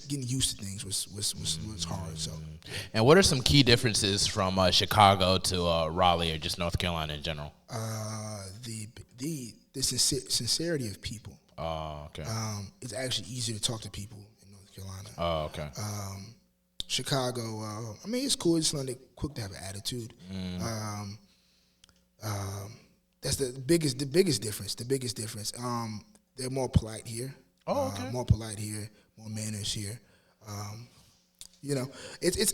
getting used to things was hard. So. And what are some key differences from Chicago to Raleigh or just North Carolina in general? The sincerity of people. Oh, okay. It's actually easier to talk to people in North Carolina. Oh, okay. Chicago, I mean, it's cool. It's like they're quick to have an attitude. That's the biggest difference. They're more polite here. Oh, okay. More polite here. More manners here. You know, it's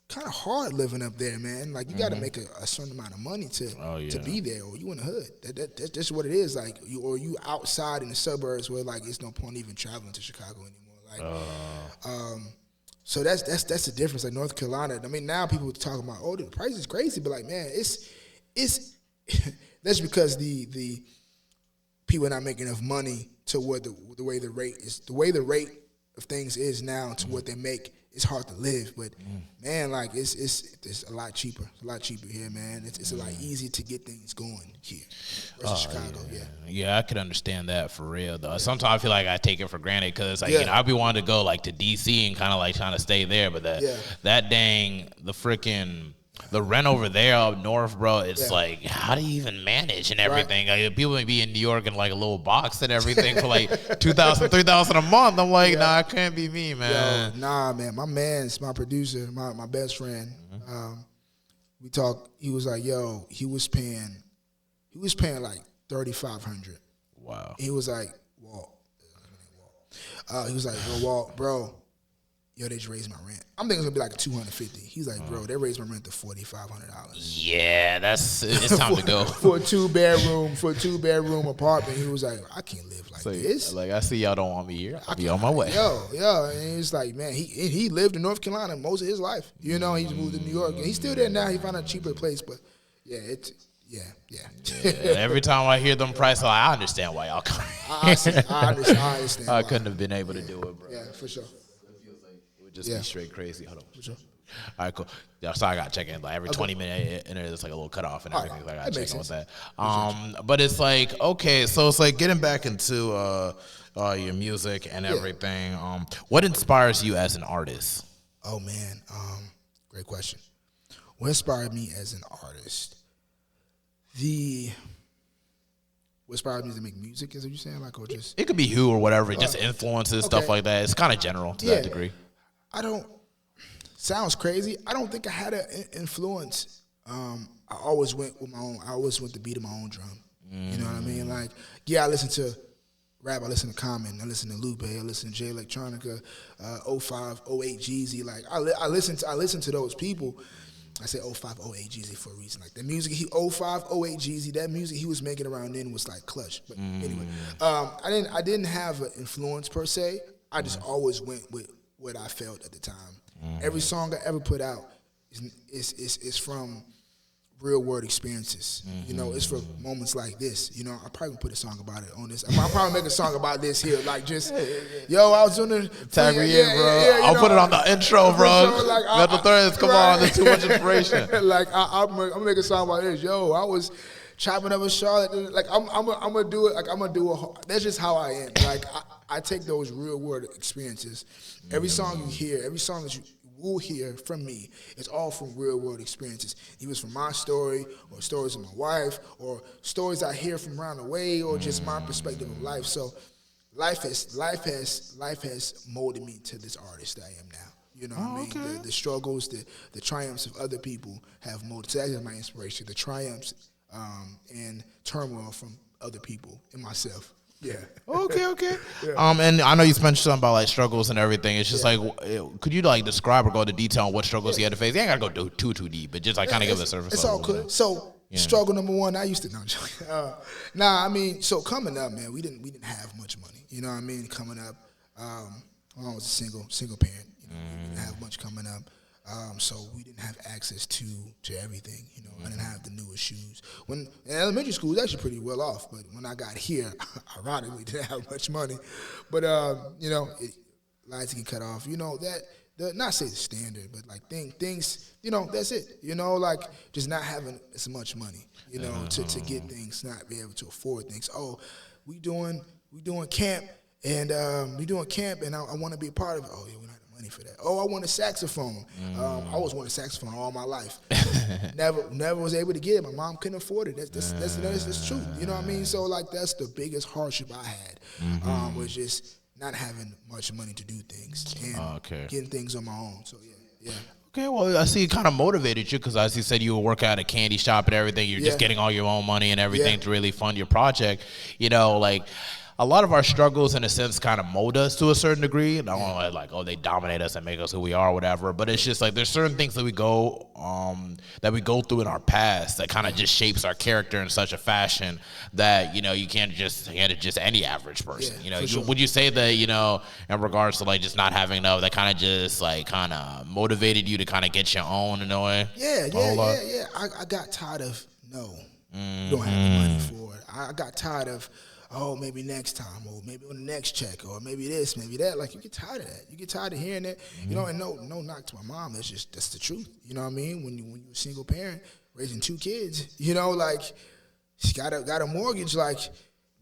kind of hard living up there, man. Like, you got to make a certain amount of money to be there, or you in the hood. That's just what it is. Like, you outside in the suburbs where, like, it's no point even traveling to Chicago anymore. Like, so that's the difference. Like, North Carolina, I mean, now people are talking about, the price is crazy, but like, man, it's that's because the people are not making enough money to what the way the rate of things is now to what they make. It's hard to live, but man, like it's a lot cheaper. It's a lot cheaper here, man. It's a lot easier to get things going here versus Chicago. Yeah, I could understand that for real though. Sometimes I feel like I take it for granted because like, you know, I'd be wanting to go like to DC and kind of like trying to stay there, but that dang the freaking The rent over there up north, bro, it's like, how do you even manage and everything? Right. Like, people may be in New York in like a little box and everything for like $2,000, $3,000 a month. I'm like, nah, it can't be me, man. Yo, nah, man. My man's my producer, my best friend. We talked. He was like, yo, he was paying like $3,500. Wow. He was like, Walt. He was like, yo, Walt, bro. Yo, they just raised my rent. I'm thinking it's gonna be like $250. He's like, bro, they raised my rent to $4,500. Yeah, it's time to go for a two bedroom apartment. He was like, I can't live like this. Like, I see y'all don't want me here. I'll be on my way. Yo, and it's like, man, he lived in North Carolina most of his life. You know, he's moved to New York, and he's still there now. He found a cheaper place, but yeah. Every time I hear them prices, I understand why y'all come. I understand. I couldn't have been able to do it, bro. Yeah, for sure. Just be straight crazy. Hold on. Sure. All right, cool. Yeah, so I got to check in. Like every 20 minutes, and there's like a little cutoff and everything. Right. So I got to check in with that. But it's like, okay, so it's like getting back into your music and everything. What inspires you as an artist? Oh man, great question. What inspired me as an artist? What inspired me to make music? Is what you're saying? Like, or just it could be who or whatever. Just influences, stuff like that. It's kind of general to that degree. Sounds crazy. I don't think I had an influence. I always went with my own. I always went the beat of my own drum. You know what I mean? Like, I listen to rap. I listen to Common. I listen to Lupe. I listen to J Electronica, 05, 08 Jeezy. Like, I listen to those people. I say 05, 08 Jeezy for a reason. Like, the music 05, 08 Jeezy, that music he was making around then was like clutch. But anyway, I didn't have an influence per se. I just always went with what I felt at the time. Every song I ever put out is from real world experiences. You know, it's for moments like this. You know, I probably put a song about it on this. I'll probably make a song about this here. Like, just, yo, I was doing the tag me in, bro. I'll put it on the intro, bro. Like, Mental Threads, come on, there's too much inspiration. Like, I'm gonna make a song about this. Yo, I was chopping up in Charlotte. Like, I'm gonna do it. Like, I'm gonna do it. That's just how I am. Like, I take those real world experiences. Every song you hear, every song that you will hear from me, it's all from real world experiences. It was from my story, or stories of my wife, or stories I hear from around the way, or just my perspective of life. So life has molded me to this artist I am now. You know what I mean? Okay. The struggles, the triumphs of other people have molded. So that is my inspiration. The triumphs and turmoil from other people and myself. Yeah. Okay. Yeah. And I know you mentioned something about like struggles and everything. It's just like, could you like describe or go into detail on what struggles you had to face? You ain't gotta go too deep, but just like kind of give a surface. It's all good. So struggle number one, I used to I mean, so coming up, man, we didn't have much money. You know what I mean? Coming up, I was a single parent. You know, we didn't have much coming up. So we didn't have access to everything, you know. I didn't have the newest shoes. When in elementary school, it was actually pretty well off. But when I got here, ironically, didn't have much money. But you know, lights get cut off. You know not say the standard, but like things. You know, that's it. You know, like just not having as much money. You know, to get things, not be able to afford things. Oh, we doing camp, and I want to be a part of it. Oh yeah, we don't have the money for that. Oh, I want a saxophone. I always wanted a saxophone all my life. never was able to get it. My mom couldn't afford it. That's true. You know what I mean? So like that's the biggest hardship I had. Was just not having much money to do things and getting things on my own. So yeah. Okay, well, I see it kind of motivated you because, as you said, you would work at a candy shop and everything. You're just getting all your own money and everything to really fund your project. You know, like a lot of our struggles, in a sense, kind of mold us to a certain degree. Not only like, they dominate us and make us who we are or whatever, but it's just like there's certain things that we go through in our past that kind of just shapes our character in such a fashion that, you know, you can't just hand it just any average person. You know, would you say that, you know, in regards to like just not having enough, that kind of just like kind of motivated you to kind of get your own in a way? Yeah. I got tired of you don't have the money for it. I got tired of, maybe next time, or maybe on the next check, or maybe this, maybe that. Like, you get tired of that. You get tired of hearing that. You know, and no knock to my mom. That's the truth. You know what I mean? When you're a single parent raising 2 kids, you know, like, you got a mortgage. Like,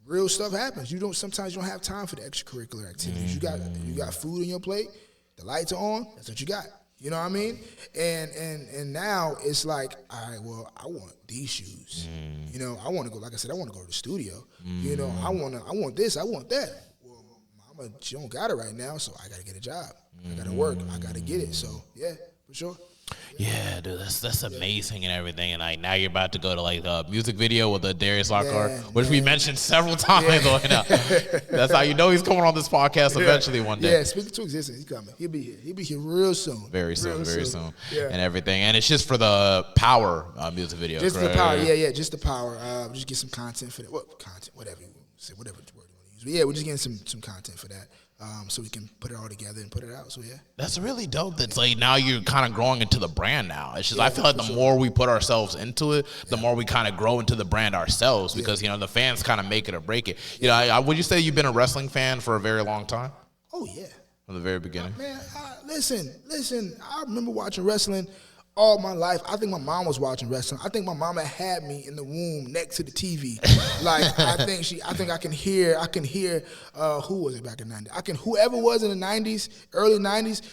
real stuff happens. Sometimes you don't have time for the extracurricular activities. You got food on your plate. The lights are on. That's what you got. You know what I mean? And now it's like, all right, well, I want these shoes. You know, I want to go, like I said, I want to go to the studio. You know, I want this, I want that. Well, mama, she don't got it right now, so I got to get a job. I got to work. I got to get it. So, yeah, for sure. Yeah, dude, that's amazing and everything. And like now you're about to go to like a music video with the Darius Lockhart, which we mentioned several times. Now. That's how you know he's coming on this podcast eventually one day. Yeah, speaking to existence, he's coming. He'll be here. He'll be here real soon. Very soon. And everything. And it's just for the Power music video. Just for the Power, just the Power. Just get some content for that. What content? Whatever you say, whatever word you want to use. But yeah, we're just getting some content for that. So we can put it all together and put it out. So yeah, that's really dope. That's like now you're kind of growing into the brand now. It's just I feel like the more we put ourselves into it, the more we kind of grow into the brand ourselves because you know the fans kind of make it or break it. You know, would you say you've been a wrestling fan for a very long time? Oh yeah, from the very beginning. Man, listen. I remember watching wrestling all my life. I think my mom was watching wrestling. I think my mama had me in the womb next to the TV. Like I think I can hear who was it back in the 90s? Whoever was in the 90s, early 90s,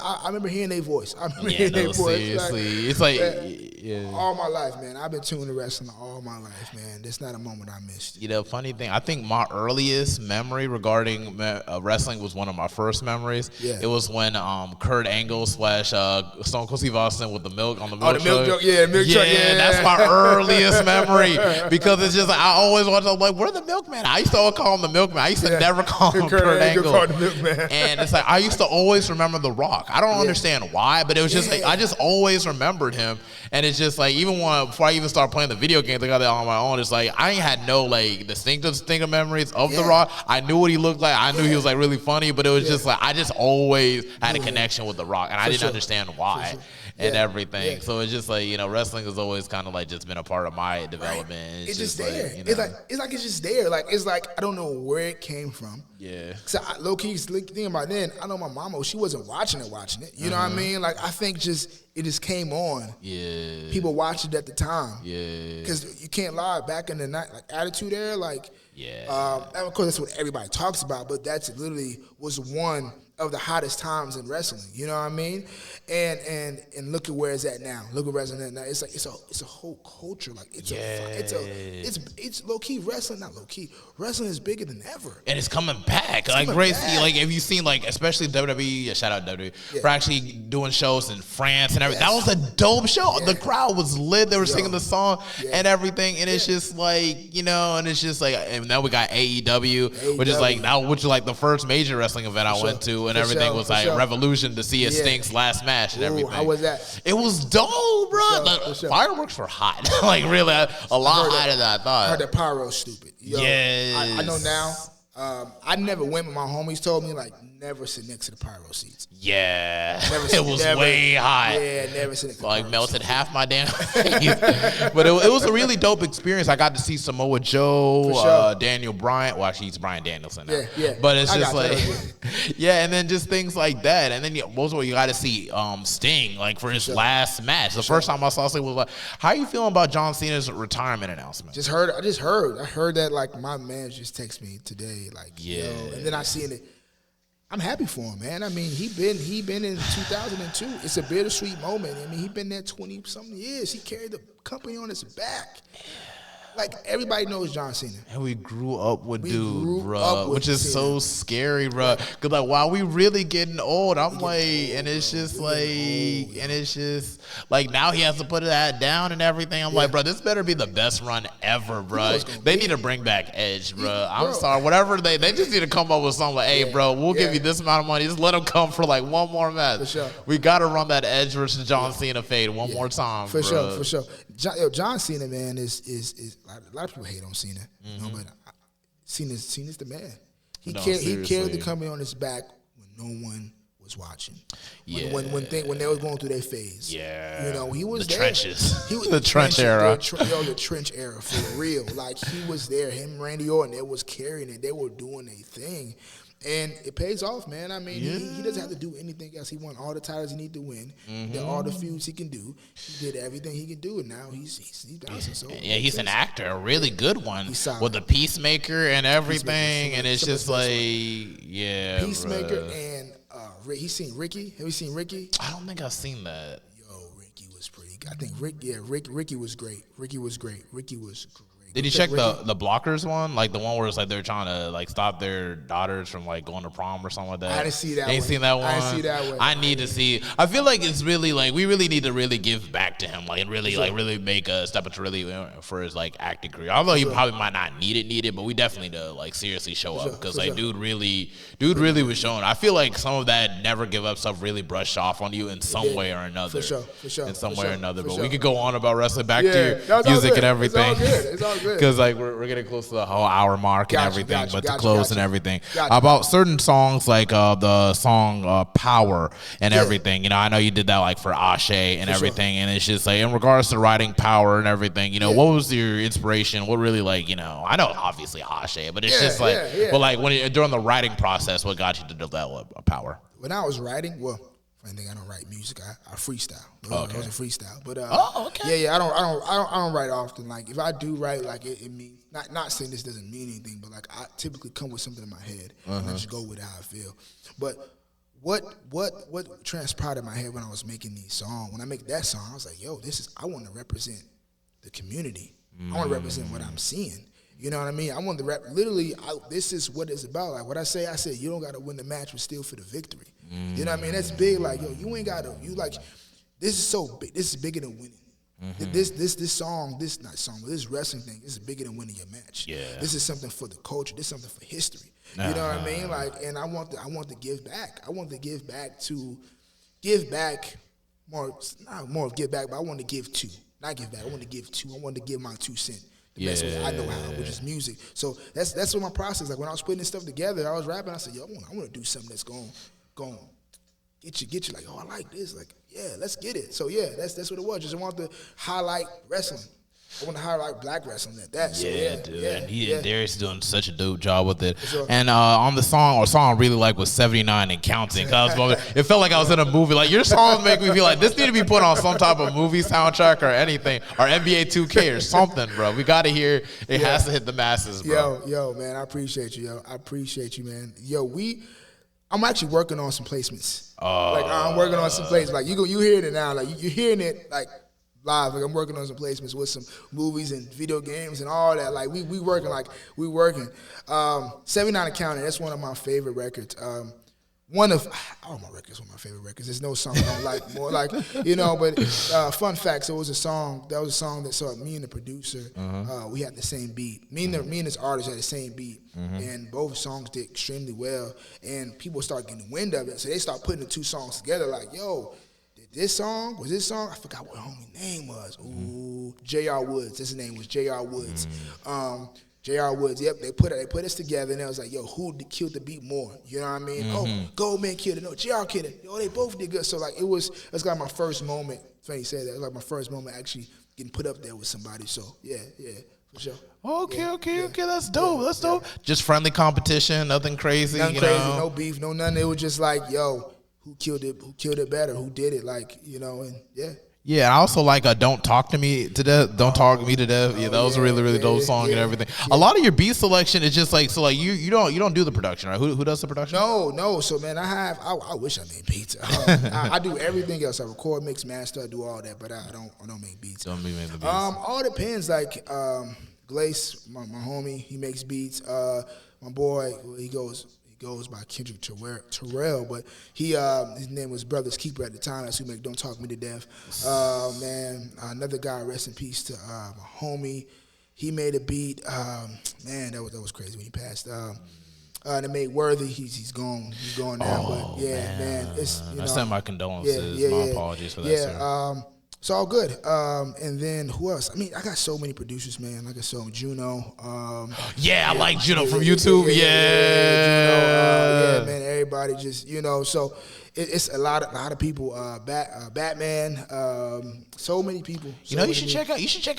I remember hearing their voice. I remember hearing their voice. Seriously. It's like all my life, man. I've been tuned to wrestling all my life, man. There's not a moment I missed. You know, funny thing, I think my earliest memory regarding wrestling was one of my first memories. Yeah. It was when Kurt Angle / Stone Cold Steve Austin with the milk on the milk truck. Yeah, milk truck. Yeah, that's my earliest memory because it's just like, I always watch. I'm like, where the milkman? I used to always call him the milkman. I used to never call him Kurt Angle. And it's like I used to always remember The Rock. I don't understand why, but it was just like I just always remembered him. And it's just like even before I even started playing the video games, I got that on my own. It's like I ain't had no like distinctive memories of The Rock. I knew what he looked like. I knew he was like really funny, but it was just like I just always had a connection with The Rock, and I didn't understand why. And everything. So it's just like, you know, wrestling has always kind of like just been a part of my development. It's just there. Like, you know. It's just there. Like it's like I don't know where it came from. Yeah. So low key thinking about then, I know my mama, she wasn't watching it. You know what I mean? Like I think it just came on. Yeah. People watched it at the time. Yeah. Because you can't lie, back in the night, like Attitude Era, like and of course that's what everybody talks about, but that's literally was one of the hottest times in wrestling, you know what I mean? And look at where it's at now. Look at wrestling at now. It's like it's a whole culture. Like it's low key wrestling, not low key. Wrestling is bigger than ever, and it's coming back. Like crazy. Like if you've seen like especially WWE, shout out WWE for actually doing shows in France and everything. That was a dope show. The crowd was lit. They were singing the song and everything. And it's just like, you know, and it's just like, and now we got AEW, which is like the first major wrestling event I went to. And everything was like Revolution to see Stink's last match and everything. How was that? It was dope, bro. The fireworks were hot. Like really a lot hotter than I thought. I heard that pyro was stupid. Yo, yes. I know now. I never went, but my homies told me like never sit next to the pyro seats. Yeah, it was way hot. Yeah, never sit next to the pyro melted seats. half my damn face. But it was a really dope experience. I got to see Samoa Joe, Daniel Bryan. Well, actually, he's Bryan Danielson now. Yeah. But it's just like, and then just things like that. And then most of all, you got to see Sting like for his last match. The first time I saw Sting was like, how are you feeling about John Cena's retirement announcement? I heard that like my man just texted me today, like yo, and then I seen it. I'm happy for him, man. I mean, he been in 2002. It's a bittersweet moment. I mean, he been there 20-something years. He carried the company on his back. Like, everybody knows John Cena. And we grew up with dude, bro, which is so scary, bro. Because, like, while we really getting old, I'm like, and it's just like, and it's just, like, now he has to put that down and everything. I'm like, bro, this better be the best run ever, bro. They need to bring back Edge, bro. I'm sorry. Whatever they just need to come up with something like, hey, bro, we'll give you this amount of money. Just let him come for, like, one more match. For sure. We got to run that Edge versus John Cena fade one more time, for sure. John Cena, man, is a lot of people hate on Cena, you know, but Cena's the man. He carried the company on his back when no one was watching. When they were going through their phase. Yeah. You know, he was the there. Trenches. He was the trench era. The trench era for real. Like he was there. Him and Randy Orton, they was carrying it. They were doing their thing. And it pays off, man. I mean, he doesn't have to do anything else. He won all the titles he need to win. Did all the feuds he can do. He did everything he can do, and now he's bouncing. So he's an actor, a really good one, with the Peacemaker and everything. And it's just like, Peacemaker and He seen Ricky. Have you seen Ricky? I don't think I've seen that. Yo, Ricky was pretty good. I think Ricky was great. Ricky was great. Did you check the blockers one? Like the one where it's like they're trying to like stop their daughters from like going to prom or something like that? I didn't see that one. Ain't seen that one? I didn't see that one. I need to see. I feel like it's really like we really need to really give back to him, like and really like really make a step up to really for his like acting career. Although he probably might not need it, but we definitely need to like seriously show up because like dude really was showing. I feel like some of that never give up stuff really brushed off on you in some way or another. For sure. In some way or another. But we could go on about wrestling back to your music and everything. It's all good. Because like we're getting close to the whole hour mark and everything, but to close and everything. About certain songs like the song Power and everything, you know, I know you did that like for Ashe and everything, and it's just like in regards to writing Power and everything, you know, what was your inspiration? What really like, you know, I know obviously Ashe, but it's just like, but like during the writing process, what got you to develop Power? When I was writing, funny thing, I don't write music. I freestyle. It was a freestyle, but I don't write often. Like if I do write, like it means not saying this doesn't mean anything, but like I typically come with something in my head and I just go with how I feel. But what transpired in my head when I was making these songs? When I make that song, I was like, yo, I want to represent the community. I want to represent what I'm seeing. You know what I mean? I want to rap. Literally, this is what it's about. Like what I said, you don't got to win the match, but still for the victory. You know what I mean? That's big. Like, yo, you ain't got to. You like, this is so big. This is bigger than winning. This wrestling thing, this is bigger than winning your match. Yeah. This is something for the culture. This is something for history. You know what I mean? Like, and I want to give back. I want to give back, but I want to give two. Not give back. I want to give two. I want to give my 2 cents. The best way I know how, which is music. So that's what my process. Like when I was putting this stuff together, I was rapping. I said, yo, I want to do something that's going get you like, oh, I like this. Like, yeah, let's get it. So yeah, that's what it was. Just want to highlight wrestling. I want to highlight black wrestling at that. So, Dude. And Darius is doing such a dope job with it. Sure. And on the song I really like was 79 and Counting. It felt like I was in a movie. Like your songs make me feel like this need to be put on some type of movie soundtrack or anything, or NBA 2K or something, bro. We got to hear it. Has to hit the masses, bro. Yo, man, I appreciate you, man. I'm actually working on some placements. I'm working on some placements. Like you hearing it now. Like you're hearing it like live. Like I'm working on some placements with some movies and video games and all that. Like we working. 79 and Counting. That's one of my favorite records. All my records are my favorite records. There's no song I don't like more. Like, you know, but fun fact, so it was a song that saw me and the producer, we had the same beat. Me and this artist had the same beat. And both songs did extremely well. And people start getting wind of it. So they start putting the two songs together like, yo, was this song? I forgot what homie name was. Ooh, J.R. Woods. His name was J.R. Woods. J.R. Woods, yep, they put us together, and it was like, yo, who killed the beat more? You know what I mean? Oh, Goldman killed it. No, J.R. killed it. Yo, they both did good. So, like, that's like my first moment. Funny you say that. It was like my first moment actually getting put up there with somebody. So, yeah, for sure. Okay, that's dope. That's dope. Just friendly competition, nothing crazy. Nothing crazy, no beef, no nothing. It was just like, yo, who killed it better? Who did it? Like, you know, and yeah. Yeah, I also like Don't Talk to Me to Death. Don't Talk Me to Death. Yeah, that was a really dope song and everything. A lot of your beat selection is just like, so like you don't do the production, right? Who does the production? No. So man, I wish I made beats. I do everything else. I record, mix, master, I do all that, but I don't make beats. Don't make the beats. All depends. Like Glace, my homie, he makes beats. My boy, he goes by Kendrick Terrell, but his name was Brother's Keeper at the time. That's who make Don't Talk Me to Death. Man, another guy, rest in peace to my homie. He made a beat. Man, that was crazy when he passed. They made Worthy. He's gone now. But yeah, man, it's I send my condolences. My apologies for that, sir. It's all good. And then who else? I mean, I got so many producers, man. Like I said, Juno. I like Juno from YouTube. Juno, man. Everybody just, you know. So it's a lot of people. Batman. So many people. You should check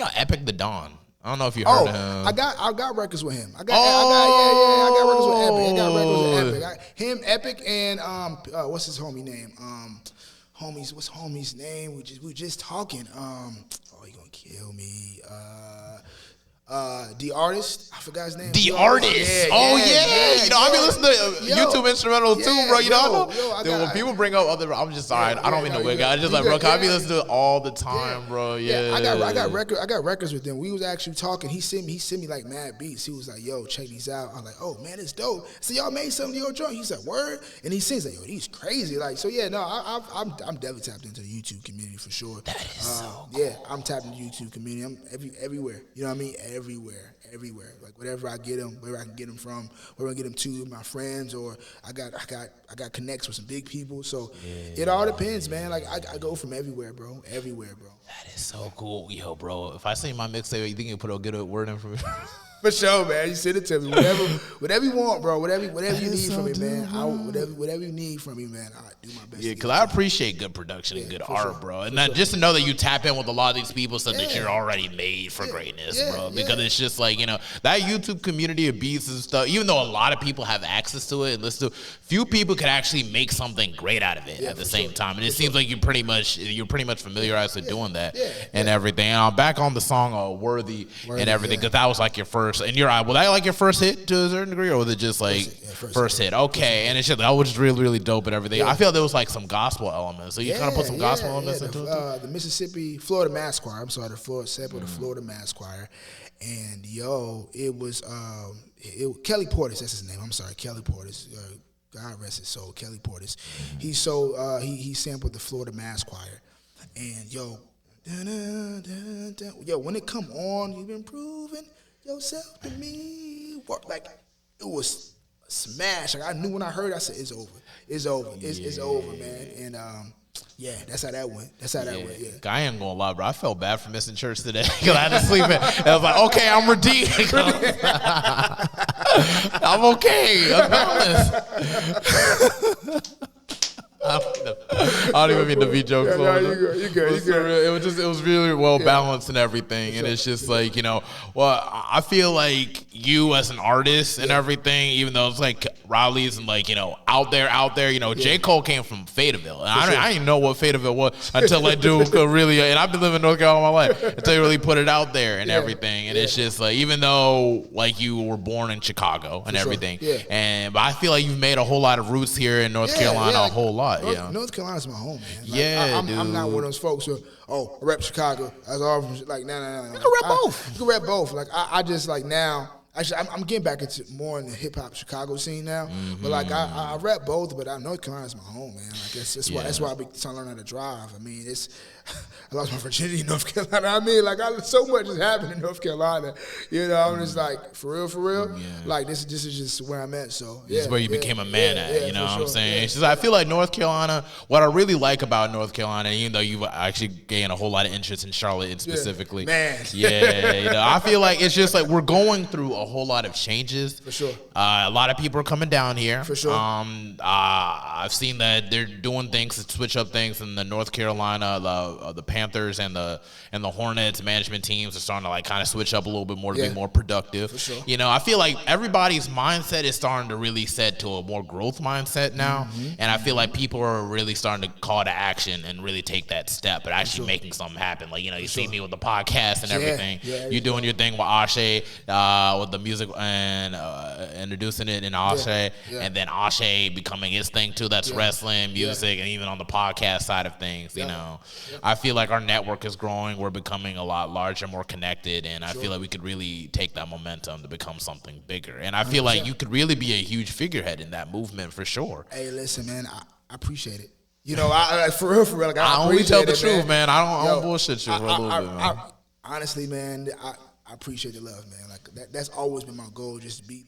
out Epic the Dawn. I don't know if you heard of him. I got records with him. I got records with Epic. Him, Epic, and what's his homie name? What's homie's name? We just talking. He gonna kill me. The Artist, I forgot his name. The Artist. You know, I be listening to YouTube instrumentals too, bro. You know, when people bring up other, I'm just sorry. I don't mean to wig out. I just like, bro, I be listening to it all the time, bro. Yeah. I got records with them. We was actually talking. He sent me like mad beats. He was like, yo, check these out. I'm like, oh man, it's dope. So y'all made something to your joint. He said, word, and he sings like, yo, he's crazy. Like, so yeah, no, I'm definitely tapped into the YouTube community for sure. That is so cool. Yeah, I'm tapped into the YouTube community. I'm everywhere. You know what I mean? Everywhere. Like whatever I get them, wherever I can get them from, wherever I get them to, my friends, or I got connects with some big people. So it all depends, man. Like I go from everywhere, bro. Everywhere, bro. That is so cool, yo, bro. If I see my mixtape, you think you put a good word in for me? For sure, man. You send it to me. Whatever you want, bro. Whatever you need from me, man. Whatever you need from me, man. I do my best. Yeah, because I appreciate good production and good art, bro. And just to know that you tap in with a lot of these people so that you're already made for greatness, bro. Because it's just like, you know, that YouTube community of beats and stuff, even though a lot of people have access to it and listen to it, few people could actually make something great out of it at the same time. And it seems like you're pretty much familiarized with doing that and everything. And I'm back on the song Worthy and everything, because that was like your first. And was that like your first hit to a certain degree, or was it just like first hit? Okay, and it's just that was just really, really dope and everything. I feel there was like some gospel elements, so you kind of put some gospel elements into it. The Florida Mass Choir. I'm sorry, the Florida Mass Choir, and it was Kelly Portis. That's his name. I'm sorry, Kelly Portis. God rest his soul, Kelly Portis. He sampled the Florida Mass Choir, and when it come on, you've been proving yourself to me. Like, it was a smash. Like, I knew when I heard it, I said, it's over. It's over. It's over, man. And that's how that went. I ain't gonna lie, bro. I felt bad for missing church today because I had to sleep in. And I was like, okay, I'm redeemed. I'm okay. I promise. I don't even mean to be jokes. You good. It was really well balanced and everything, and it's just like, you know. Well, I feel like you as an artist and everything, even though it's like Raleigh's and like, you know, out there. You know, J. Cole came from Fayetteville, and I didn't know what Fayetteville was until I do really. And I've been living in North Carolina all my life until you really put it out there and everything. And it's just like, even though like you were born in Chicago and everything, but I feel like you've made a whole lot of roots here in North Carolina, a whole lot. North Carolina's my home, man. Like, I'm not one of those folks who, I rep Chicago. That's all. Like, no. You can rep both. You can rep both. Like, I just like now. Actually, I'm getting back into more in the hip hop Chicago scene now. But like, I rep both. But North Carolina's my home, man. Like, that's why I be trying to learn how to drive. I mean, I lost my virginity in North Carolina. I mean, like, so much has happened in North Carolina. You know, I'm just like, for real. Yeah. Like, this is just where I'm at. So this is where you became a man at. You know what I'm saying? It's just, I feel like North Carolina. What I really like about North Carolina, even though you've actually gained a whole lot of interest in Charlotte specifically, you know, I feel like it's just like we're going through a whole lot of changes. For sure. A lot of people are coming down here. For sure. I've seen that they're doing things to switch up things in the North Carolina, the Panthers and the Hornets management teams are starting to like kind of switch up a little bit more to be more productive. For sure. You know, I feel like everybody's mindset is starting to really set to a more growth mindset now, and I feel like people are really starting to call to action and really take that step, but actually making something happen. Like, you know, you see me with the podcast and everything. You're doing your thing with Ashe, with the music and introducing it in Ashe, and then Ashe becoming his thing too. That's wrestling, music, and even on the podcast side of things. You know, I feel like our network is growing. We're becoming a lot larger, more connected, and I feel like we could really take that momentum to become something bigger. And I feel like you could really be a huge figurehead in that movement for sure. Hey, listen, man, I appreciate it. You know, I for real, like, I only tell the truth, man. I don't bullshit you for a little bit, man. Honestly, man, I appreciate the love, man. Like that's always been my goal, just to be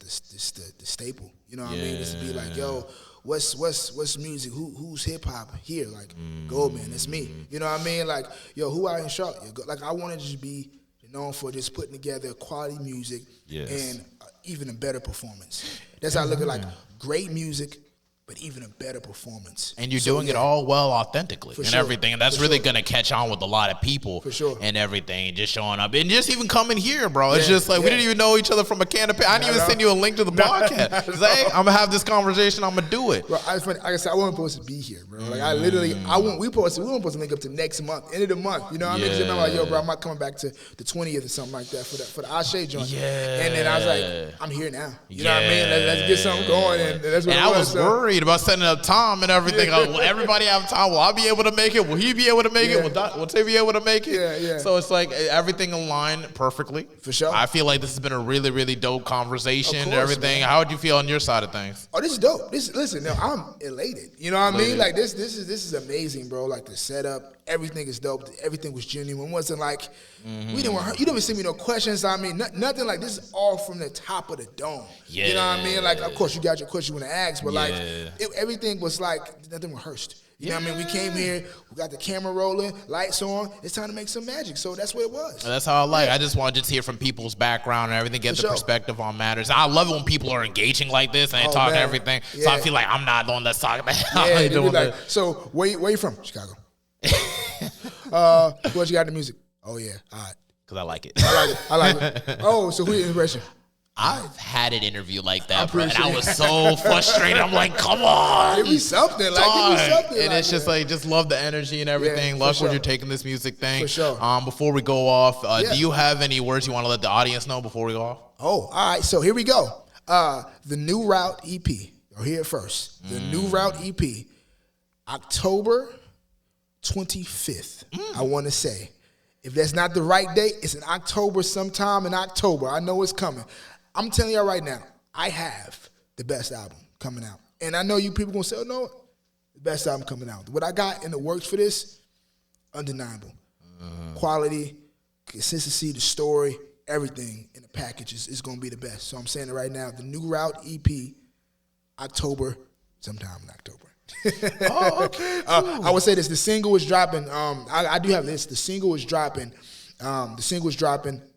the staple. You know what I mean? Just to be like, yo, what's music? Who's hip hop here? Like, Goldman, it's me. You know what I mean? Like, yo, who out in Charlotte? Like, I want to just be known for just putting together quality music and even a better performance. That's how I look at, like, great music, but even a better performance. And you're doing it all well, authentically, and everything. And that's really going to catch on with a lot of people. For sure. And everything, and just showing up. And just even coming here, bro. It's just like, we didn't even know each other from a can of paint. I didn't even send you a link to the podcast. It's like, hey, I'm going to have this conversation. I'm going to do it. Bro, like I said, I wasn't supposed to be here, bro. Like, we weren't supposed to link up to next month, end of the month. You know what I mean? Because I'm like, yo, bro, I'm not coming back to the 20th or something like that for the Ashe joint. Yeah. And then I was like, I'm here now. You know what I mean? Let's get something going. And that's what I was worried about setting up time and everything. Will everybody have time? Will I be able to make it? Will he be able to make it? Will Tay be able to make it? Yeah. So it's like everything aligned perfectly. For sure. I feel like this has been a really, really dope conversation and everything. Man. How would you feel on your side of things? Oh, this is dope. Listen, I'm elated. You know what I mean? Like this is amazing, bro. Like the setup, everything is dope. Everything was genuine. It wasn't like you didn't send me no questions. I mean, nothing like this is all from the top of the dome. Yeah. You know what I mean? Like, of course, you got your question you want to ask, but like everything was like nothing rehearsed. You know what I mean? We came here, we got the camera rolling, lights on. It's time to make some magic. So that's what it was. And that's how I like. I just want to hear from people's background and everything, get the perspective on matters. I love it when people are engaging like this and talking everything. So I feel like I'm not the one that's talking about it. So where you from? Chicago. What you got in the music? Oh yeah, all right. Because I like it. I like it. Oh, so who your inspiration? I've had an interview like that, bro, and I was so frustrated. I'm like, come on. Give me something. Give me something. And it's just like, just love the energy and everything. Love where you're taking this music thing. For sure. Before we go off, do you have any words you want to let the audience know before we go off? Oh, all right. So here we go. The New Route EP. You'll hear it first. The New Route EP, October 25th, I want to say. If that's not the right date, it's in October, sometime in October. I know it's coming. I'm telling y'all right now, I have the best album coming out. And I know you people going to say, oh, no, the best album coming out. What I got in the works for this, undeniable. Quality, consistency, the story, everything in the package is going to be the best. So I'm saying it right now. The New Route EP, October, sometime in October. Oh, okay. I would say this. The single is dropping. I do have this. The single is dropping.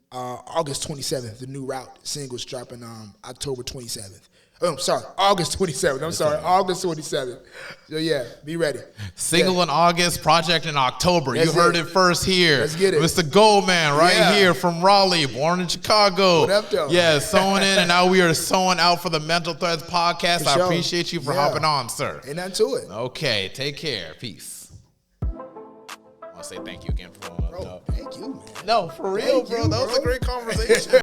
August 27th. The New Route single is dropping October 27th. Oh, I'm sorry, August 27th. August 27th. So yeah, be ready. Single in August, project in October. You heard it first here. Let's get it. Mr. GO79MAN here from Raleigh, born in Chicago. What up, though? Yeah, sewing in, and now we are sewing out for the Mental Threads podcast. I appreciate you for hopping on, sir. Ain't nothing to it. Okay, take care. Peace. I want to say thank you again for pulling up. Bro, thank you, man. No, for real, bro. That was a great conversation.